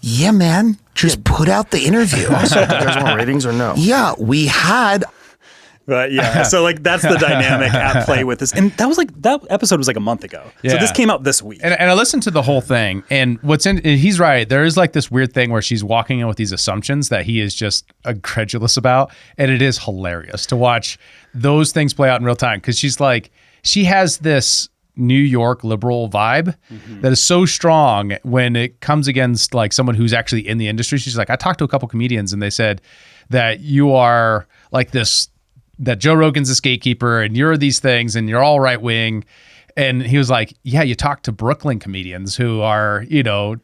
yeah, man, just put out the interview. So do you guys want ratings or no? Yeah, we had. But yeah, so like that's the dynamic at play with this. And that episode was like a month ago. So Yeah. this came out this week. And I listened to the whole thing, and he's right. There is like this weird thing where she's walking in with these assumptions that he is just incredulous about, and it is hilarious to watch those things play out in real time because she has this New York liberal vibe that is so strong when it comes against like someone who's actually in the industry. She's like, I talked to a couple comedians and they said that you are like this, that Joe Rogan's this gatekeeper and you're these things and you're all right wing. And he was like, yeah, you talk to Brooklyn comedians who are,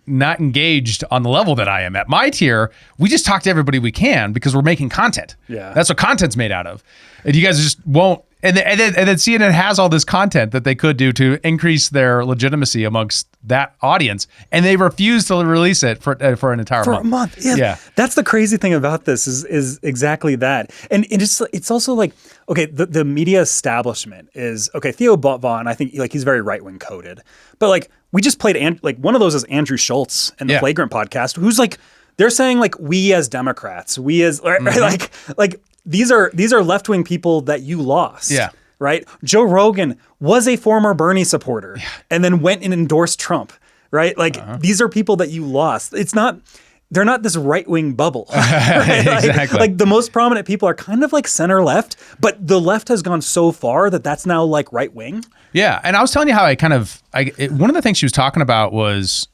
not engaged on the level that I am at. My tier, we just talk to everybody we can because we're making content. Yeah. That's what content's made out of. And you guys just won't And then CNN has all this content that they could do to increase their legitimacy amongst that audience, and they refuse to release it for an entire month. For a month, yeah. That's the crazy thing about this is exactly that, and it's also like, okay, the media establishment is okay. Theo Vaughn, I think like he's very right wing coded, but like we just played like one of those is Andrew Schultz in the Flagrant podcast, who's like they're saying like we as Democrats, we as like. These are left wing people that you lost. Yeah. Right. Joe Rogan was a former Bernie supporter and then went and endorsed Trump. Right. Like these are people that you lost. They're not this right wing bubble. Right? Exactly. Like the most prominent people are kind of like center left, but the left has gone so far that that's now like right wing. Yeah. And I was telling you how one of the things she was talking about was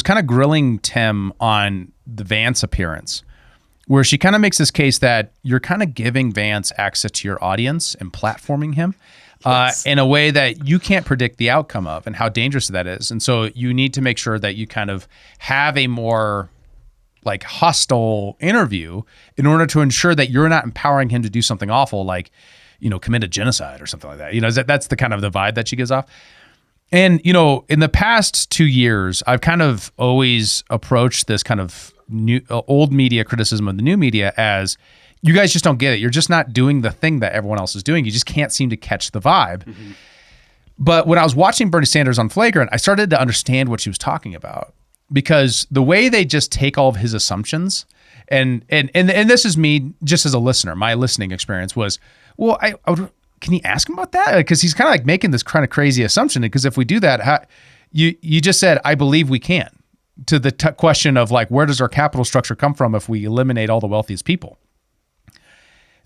kind of grilling Tim on the Vance appearance, where she kind of makes this case that you're kind of giving Vance access to your audience and platforming him in a way that you can't predict the outcome of and how dangerous that is. And so you need to make sure that you kind of have a more like hostile interview in order to ensure that you're not empowering him to do something awful, like, commit a genocide or something like that. That's the kind of the vibe that she gives off. And, in the past 2 years, I've kind of always approached this kind of old media criticism of the new media as you guys just don't get it. You're just not doing the thing that everyone else is doing. You just can't seem to catch the vibe. Mm-hmm. But when I was watching Bernie Sanders on Flagrant, I started to understand what she was talking about, because the way they just take all of his assumptions and this is me just as a listener, my listening experience was, well, can you ask him about that? Because he's kind of like making this kind of crazy assumption. Because if we do that, you just said, I believe we can. To the question of like, where does our capital structure come from if we eliminate all the wealthiest people?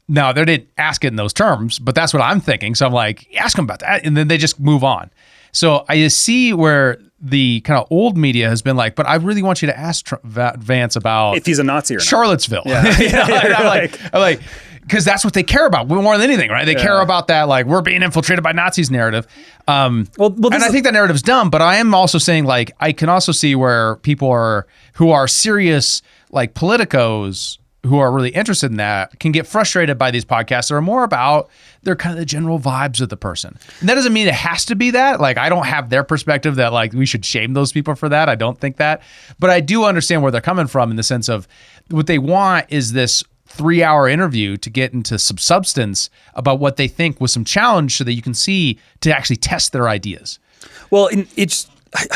Now, they didn't ask it in those terms, but that's what I'm thinking. So I'm like, ask them about that. And then they just move on. So I see where the kind of old media has been like, but I really want you to ask Vance about if he's a Nazi or not. Charlottesville. Yeah. I'm like, because that's what they care about more than anything, right? They care about that, like, we're being infiltrated by Nazis narrative. And I think that narrative's dumb, but I am also saying, like, I can also see where people who are serious, like, politicos who are really interested in that can get frustrated by these podcasts that are more about their kind of the general vibes of the person. And that doesn't mean it has to be that. Like, I don't have their perspective that, like, we should shame those people for that. I don't think that. But I do understand where they're coming from in the sense of what they want is this 3-hour interview to get into some substance about what they think was some challenge so that you can see to actually test their ideas. Well, I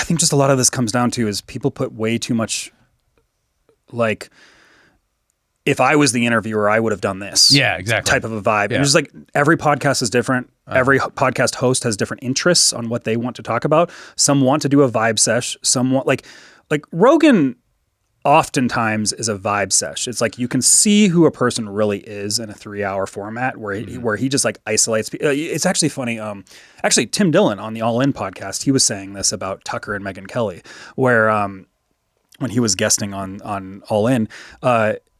think just a lot of this comes down to is people put way too much, like, if I was the interviewer, I would have done this. Yeah, exactly. Type of a vibe. Yeah. And it's like every podcast is different. Every podcast host has different interests on what they want to talk about. Some want to do a vibe sesh. Some want like Rogan oftentimes is a vibe sesh. It's like you can see who a person really is in a 3-hour format where he just like isolates. It's actually funny. Actually, Tim Dillon on the All In podcast, he was saying this about Tucker and Megyn Kelly, where when he was guesting on All In,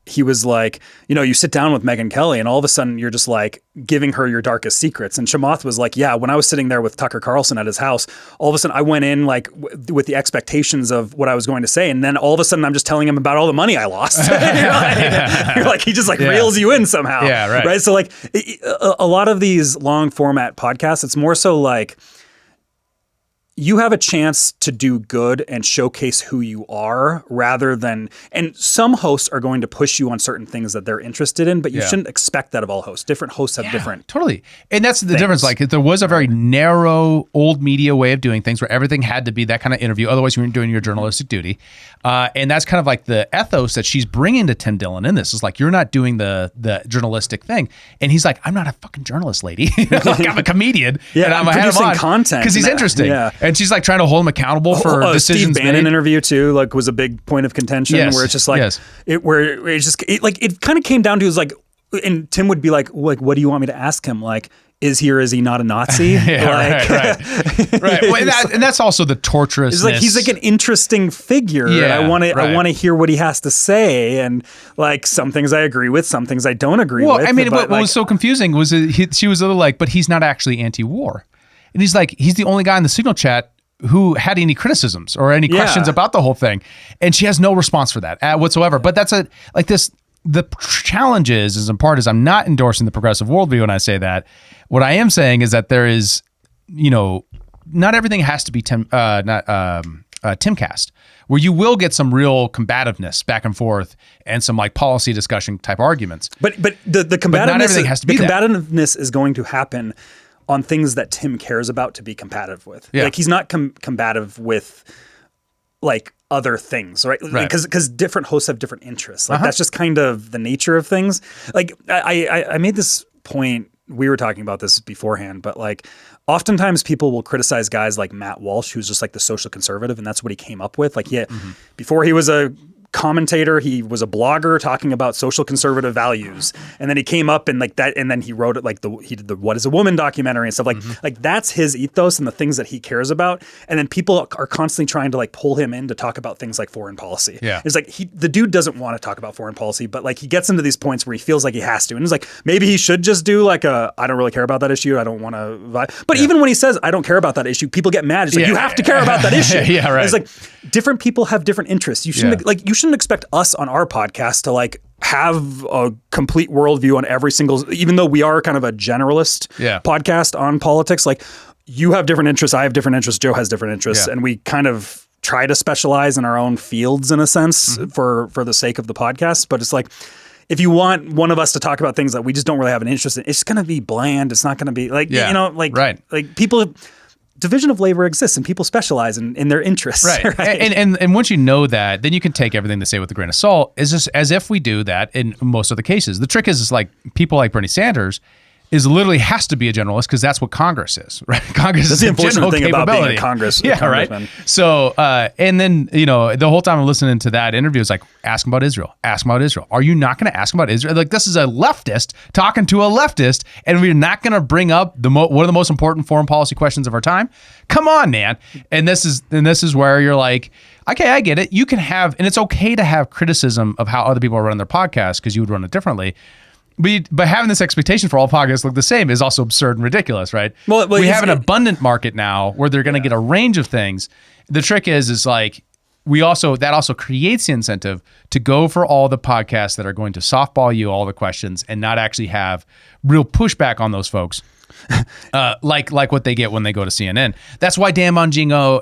he was like, you sit down with Megyn Kelly and all of a sudden you're just like giving her your darkest secrets. And Chamath was like, yeah, when I was sitting there with Tucker Carlson at his house, all of a sudden I went in like with the expectations of what I was going to say. And then all of a sudden I'm just telling him about all the money I lost. You're like, he just like reels you in somehow. Yeah, right. Right. So like a lot of these long format podcasts, it's more so like, you have a chance to do good and showcase who you are rather than, and some hosts are going to push you on certain things that they're interested in, but you shouldn't expect that of all hosts. Different hosts have different. Totally. And that's the difference. Like there was a very narrow old media way of doing things where everything had to be that kind of interview. Otherwise you weren't doing your journalistic duty. And that's kind of like the ethos that she's bringing to Tim Dillon in this. Is like, you're not doing the journalistic thing. And he's like, I'm not a fucking journalist, lady. Like, I'm a comedian. And I'm producing content. Because he's interesting. Yeah. And she's like trying to hold him accountable for decisions Steve Bannon made. interview too, like was a big point of contention where it's just like, it kind of came down to is like, and Tim would be like, what do you want me to ask him? Like, is he or is he not a Nazi? Right. Well, and that's also the torturousness. It's like he's like an interesting figure. Yeah, and I want to hear what he has to say. And like some things I agree with, some things I don't agree with. Well, I mean, what was so confusing was she was a little like, but he's not actually anti-war. And he's like, he's the only guy in the Signal chat who had any criticisms or any questions about the whole thing. And she has no response for that whatsoever. But that's the challenge is in part is I'm not endorsing the progressive worldview when I say that. What I am saying is that there is, not everything has to be Timcast, where you will get some real combativeness back and forth and some like policy discussion type arguments. But the combativeness, not everything has to be the that. combativeness is going to happen on things that Tim cares about to be combative with. Yeah. Like he's not combative with like other things, right? Because different hosts have different interests. Like that's just kind of the nature of things. Like I made this point, we were talking about this beforehand, but like oftentimes people will criticize guys like Matt Walsh, who's just like the social conservative, and that's what he came up with. Like before he was a commentator, he was a blogger talking about social conservative values, and then he came up and like that, and then he wrote it like he did the What Is a Woman documentary and stuff like that's his ethos and the things that he cares about. And then people are constantly trying to like pull him in to talk about things like foreign policy. Yeah, it's like the dude doesn't want to talk about foreign policy, but like he gets into these points where he feels like he has to, and it's like maybe he should just do like I don't really care about that issue, I don't want to vibe. But even when he says I don't care about that issue, people get mad. It's like you have to care about that issue. Yeah, right. It's like different people have different interests. You shouldn't you shouldn't expect us on our podcast to like have a complete worldview on every single, even though we are kind of a generalist podcast on politics. Like you have different interests, I have different interests, Joe has different interests, and we kind of try to specialize in our own fields in a sense for the sake of the podcast. But it's like, if you want one of us to talk about things that we just don't really have an interest in, it's going to be bland. It's not going to be like, like people, division of labor exists and people specialize in their interests. Right. And once you know that, then you can take everything they say with a grain of salt, is just as if we do that in most of the cases. The trick is like people like Bernie Sanders is literally has to be a generalist because that's what Congress is, right? Congress is the unfortunate thing capability. about being a Congress. Yeah, right. So, and then, the whole time I'm listening to that interview, it's like, ask him about Israel. Ask him about Israel. Are you not going to ask him about Israel? Like, this is a leftist talking to a leftist, and we're not going to bring up one of the most important foreign policy questions of our time? Come on, man. And this is where you're like, okay, I get it. You can have, and it's okay to have criticism of how other people are running their podcast because you would run it differently. But having this expectation for all podcasts look the same is also absurd and ridiculous, right? Well, we have an abundant market now where they're going to get a range of things. The trick is like that also creates the incentive to go for all the podcasts that are going to softball you all the questions and not actually have real pushback on those folks. Like what they get when they go to CNN. That's why Dan Bongino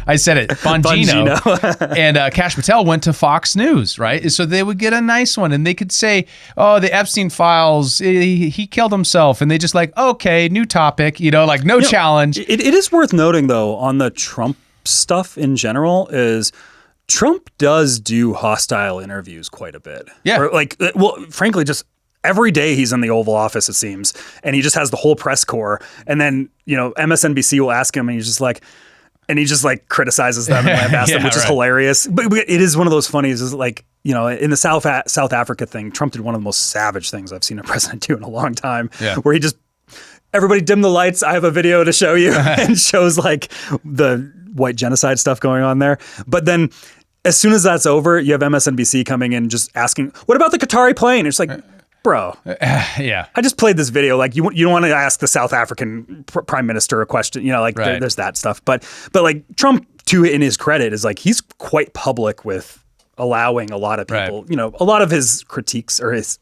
I said it, Bongino and Kash Patel went to Fox News, right? So they would get a nice one and they could say, oh, the Epstein files, he killed himself. And they just like, okay, new topic, like no challenge. It is worth noting though, on the Trump stuff in general, is Trump does do hostile interviews quite a bit. Yeah. Or frankly, just every day he's in the Oval Office, it seems, and he just has the whole press corps. And then, MSNBC will ask him, and he just criticizes them and lambasts them, which is hilarious. But it is one of those funnies, is like, in the South Africa thing, Trump did one of the most savage things I've seen a president do in a long time, where he just, everybody dim the lights, I have a video to show you, and shows like the white genocide stuff going on there. But then as soon as that's over, you have MSNBC coming in just asking, what about the Qatari plane? It's like, bro, I just played this video. Like you don't want to ask the South African prime minister a question, there's that stuff. But like Trump, in his credit, is like, he's quite public with allowing a lot of people, a lot of his critiques or his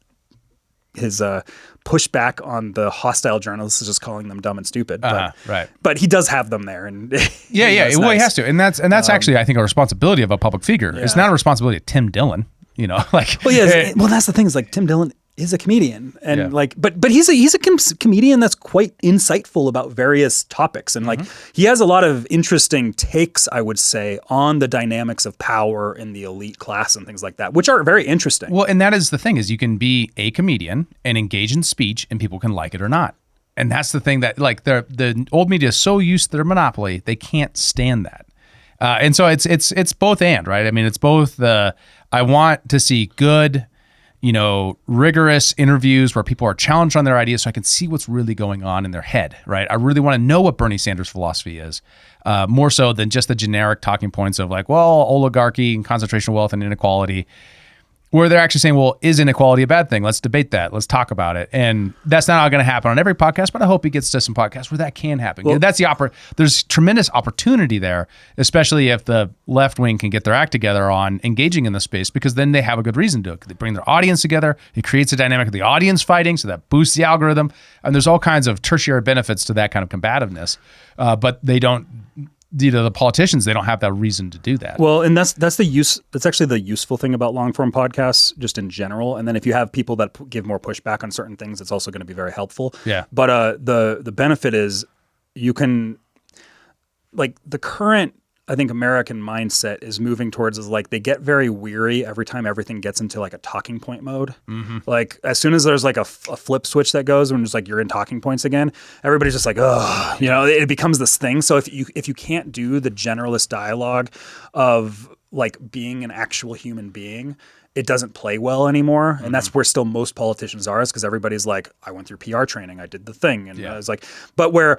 pushback on the hostile journalists is just calling them dumb and stupid. But he does have them there, and he has to, and that's actually, I think, a responsibility of a public figure. It's not a responsibility of Tim Dillon. That's the thing is like Tim Dillon is a comedian, and but he's a comedian that's quite insightful about various topics, and like he has a lot of interesting takes, I would say, on the dynamics of power in the elite class and things like that, which are very interesting. Well, and that is the thing, is you can be a comedian and engage in speech, and people can like it or not. And that's the thing that like the old media is so used to their monopoly, they can't stand that. And so it's both and, right? I mean, it's both I want to see good, rigorous interviews where people are challenged on their ideas so I can see what's really going on in their head, right? I really want to know what Bernie Sanders' philosophy is, more so than just the generic talking points of like, well, oligarchy and concentration of wealth and inequality. where they're actually saying, well, is inequality a bad thing? Let's debate that. Let's talk about it. And that's not going to happen on every podcast, but I hope he gets to some podcasts where that can happen. Well, that's there's tremendous opportunity there, especially if the left wing can get their act together on engaging in the space, because then they have a good reason to do it. They bring their audience together. It creates a dynamic of the audience fighting, so that boosts the algorithm. And there's all kinds of tertiary benefits to that kind of combativeness. But they don't, the politicians, they don't have that reason to do that. Well, and that's actually the useful thing about long form podcasts just in general. And then if you have people that give more pushback on certain things, it's also going to be very helpful. Yeah. But the benefit is you can, like, the current, I think, American mindset is moving towards is like they get very weary every time everything gets into like a talking point mode. Mm-hmm. Like as soon as there's like a flip switch that goes when it's like you're in talking points again, everybody's just like, oh, it becomes this thing. So if you can't do the generalist dialogue of like being an actual human being, it doesn't play well anymore. And that's where still most politicians are, is because everybody's like, I went through PR training, I did the thing. And I was like, but when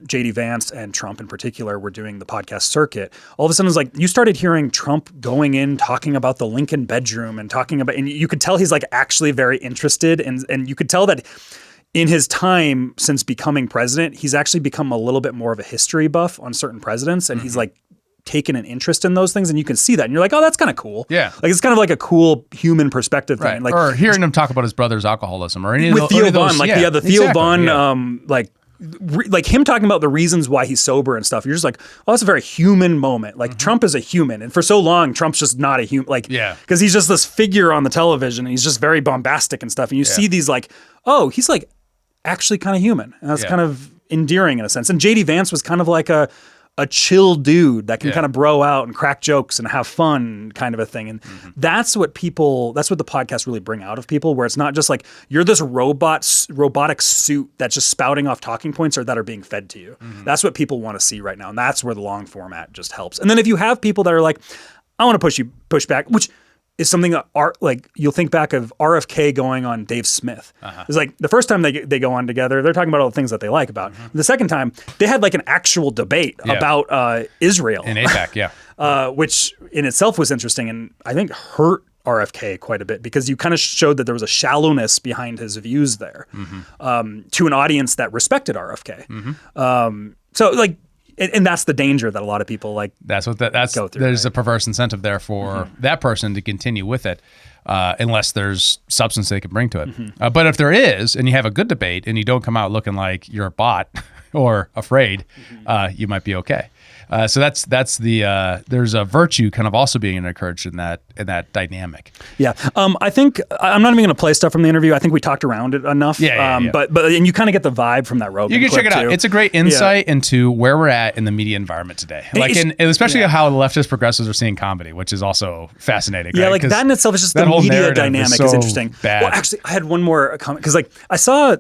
JD Vance and Trump in particular were doing the podcast circuit, all of a sudden it was like, you started hearing Trump going in, talking about the Lincoln bedroom and and you could tell he's like actually very interested. And you could tell that in his time since becoming president, he's actually become a little bit more of a history buff on certain presidents. And he's like, taken an interest in those things, and you can see that, and you're like, oh, that's kind of cool. Yeah, like it's kind of like a cool human perspective thing. Like, or hearing him talk about his brother's alcoholism, or any with Theo Von, like the Theo exactly, Von, like him talking about the reasons why he's sober and stuff. You're just like, oh, that's a very human moment. Like Trump is a human, and for so long, Trump's just not a human. Like, because he's just this figure on the television, and he's just very bombastic and stuff. And you see these like, oh, he's like actually kind of human, and that's kind of endearing in a sense. And JD Vance was kind of like a chill dude that can kind of bro out and crack jokes and have fun kind of a thing. And that's what the podcasts really bring out of people, where it's not just like you're this robotic suit that's just spouting off talking points or that are being fed to you. That's what people want to see right now. And that's where the long format just helps. And then if you have people that are like, I want to push back, which is something that like you'll think back of RFK going on Dave Smith. It's like the first time they go on together, they're talking about all the things that they like about. The second time, they had like an actual debate about Israel. In APAC, which in itself was interesting and I think hurt RFK quite a bit, because you kind of showed that there was a shallowness behind his views there to an audience that respected RFK. So like, and that's the danger that a lot of people like. Go through, there's a perverse incentive there for that person to continue with it, unless there's substance they can bring to it. But if there is, and you have a good debate, and you don't come out looking like you're a bot or afraid, you might be okay. So that's there's a virtue kind of also being encouraged in that dynamic. Yeah. I think I'm not even going to play stuff from the interview. I think we talked around it enough. But and you kind of get the vibe from that Rogan. You can check it out. Too. It's a great insight into where we're at in the media environment today. Like, especially how the leftist progressives are seeing comedy, which is also fascinating. Yeah, right? like that in itself is just the media dynamic is interesting. Bad. Well, actually, I had one more comment because like I saw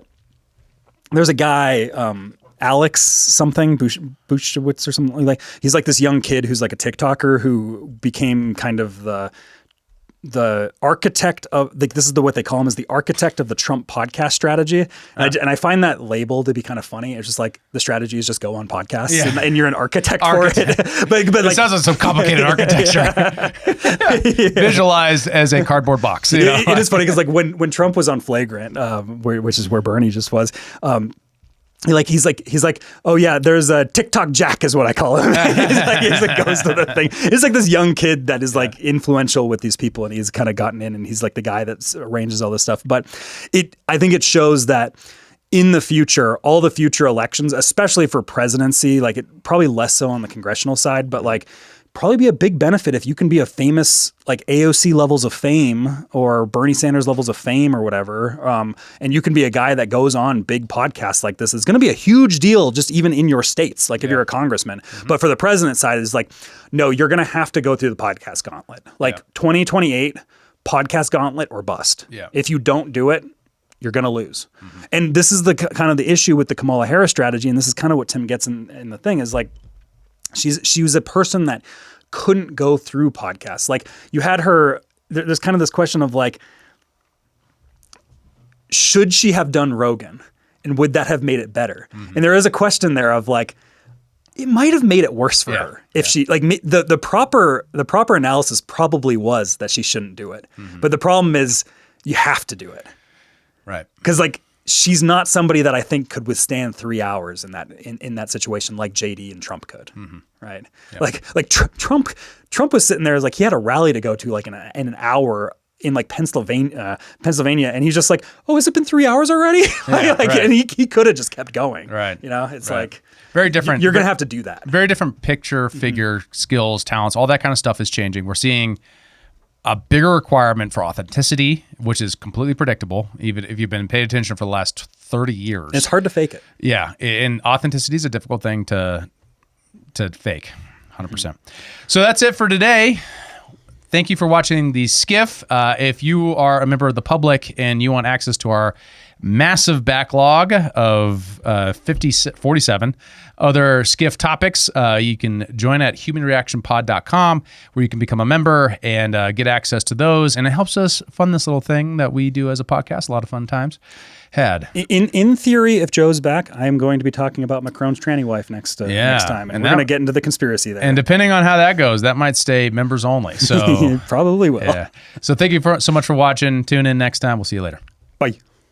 there's a guy. Alex something Bushewitz or something like. He's like this young kid who's like a TikToker who became kind of the architect of like this is what they call him, is the architect of the Trump podcast strategy. And I find that label to be kind of funny. It's just like the strategy is just go on podcasts and you're an architect for it. but like, it sounds like some complicated architecture. Visualized as a cardboard box. You know? It is funny because like when Trump was on Flagrant, which is where Bernie just was. He's like, oh yeah, there's a TikTok Jack is what I call him. he's like goes to the thing. It's like this young kid that is like influential with these people, and he's kind of gotten in, and he's like the guy that arranges all this stuff. But I think it shows that in the future, all the future elections, especially for presidency, like it probably less so on the congressional side, but like probably be a big benefit if you can be a famous like AOC levels of fame or Bernie Sanders levels of fame or whatever. And you can be a guy that goes on big podcasts like this. It's going to be a huge deal just even in your states, like if you're a congressman. But for the president side, it's like, no, you're going to have to go through the podcast gauntlet. Like 2028, podcast gauntlet or bust. If you don't do it, you're going to lose. And this is the kind of the issue with the Kamala Harris strategy. And this is kind of what Tim gets in the thing is like, she was a person that couldn't go through podcasts. Like you had her, there's kind of this question of like, should she have done Rogan? And would that have made it better? And there is a question there of like, it might have made it worse for her if she like the proper analysis probably was that she shouldn't do it. But the problem is you have to do it. Right. Because like she's not somebody that I think could withstand 3 hours in that situation like JD and Trump could. Right. Yep. Like Trump was sitting there like he had a rally to go to like in an hour in like Pennsylvania, and he's just like, oh, has it been 3 hours already? And he could have just kept going. Right. You know, it's like very different. You're going to have to do that. Very different picture, figure, skills, talents, all that kind of stuff is changing. We're seeing a bigger requirement for authenticity, which is completely predictable, even if you've been paying attention for the last 30 years. It's hard to fake it. Yeah. And authenticity is a difficult thing to fake, 100%. So that's it for today. Thank you for watching the SCIF. If you are a member of the public and you want access to our massive backlog of 47 other SCIF topics, you can join at humanreactionpod.com, where you can become a member and get access to those. And it helps us fund this little thing that we do as a podcast. A lot of fun times had. In theory, if Joe's back, I am going to be talking about Macron's tranny wife next time. And we're going to get into the conspiracy there. And depending on how that goes, that might stay members only. So probably will. Yeah. So thank you so much for watching. Tune in next time. We'll see you later. Bye.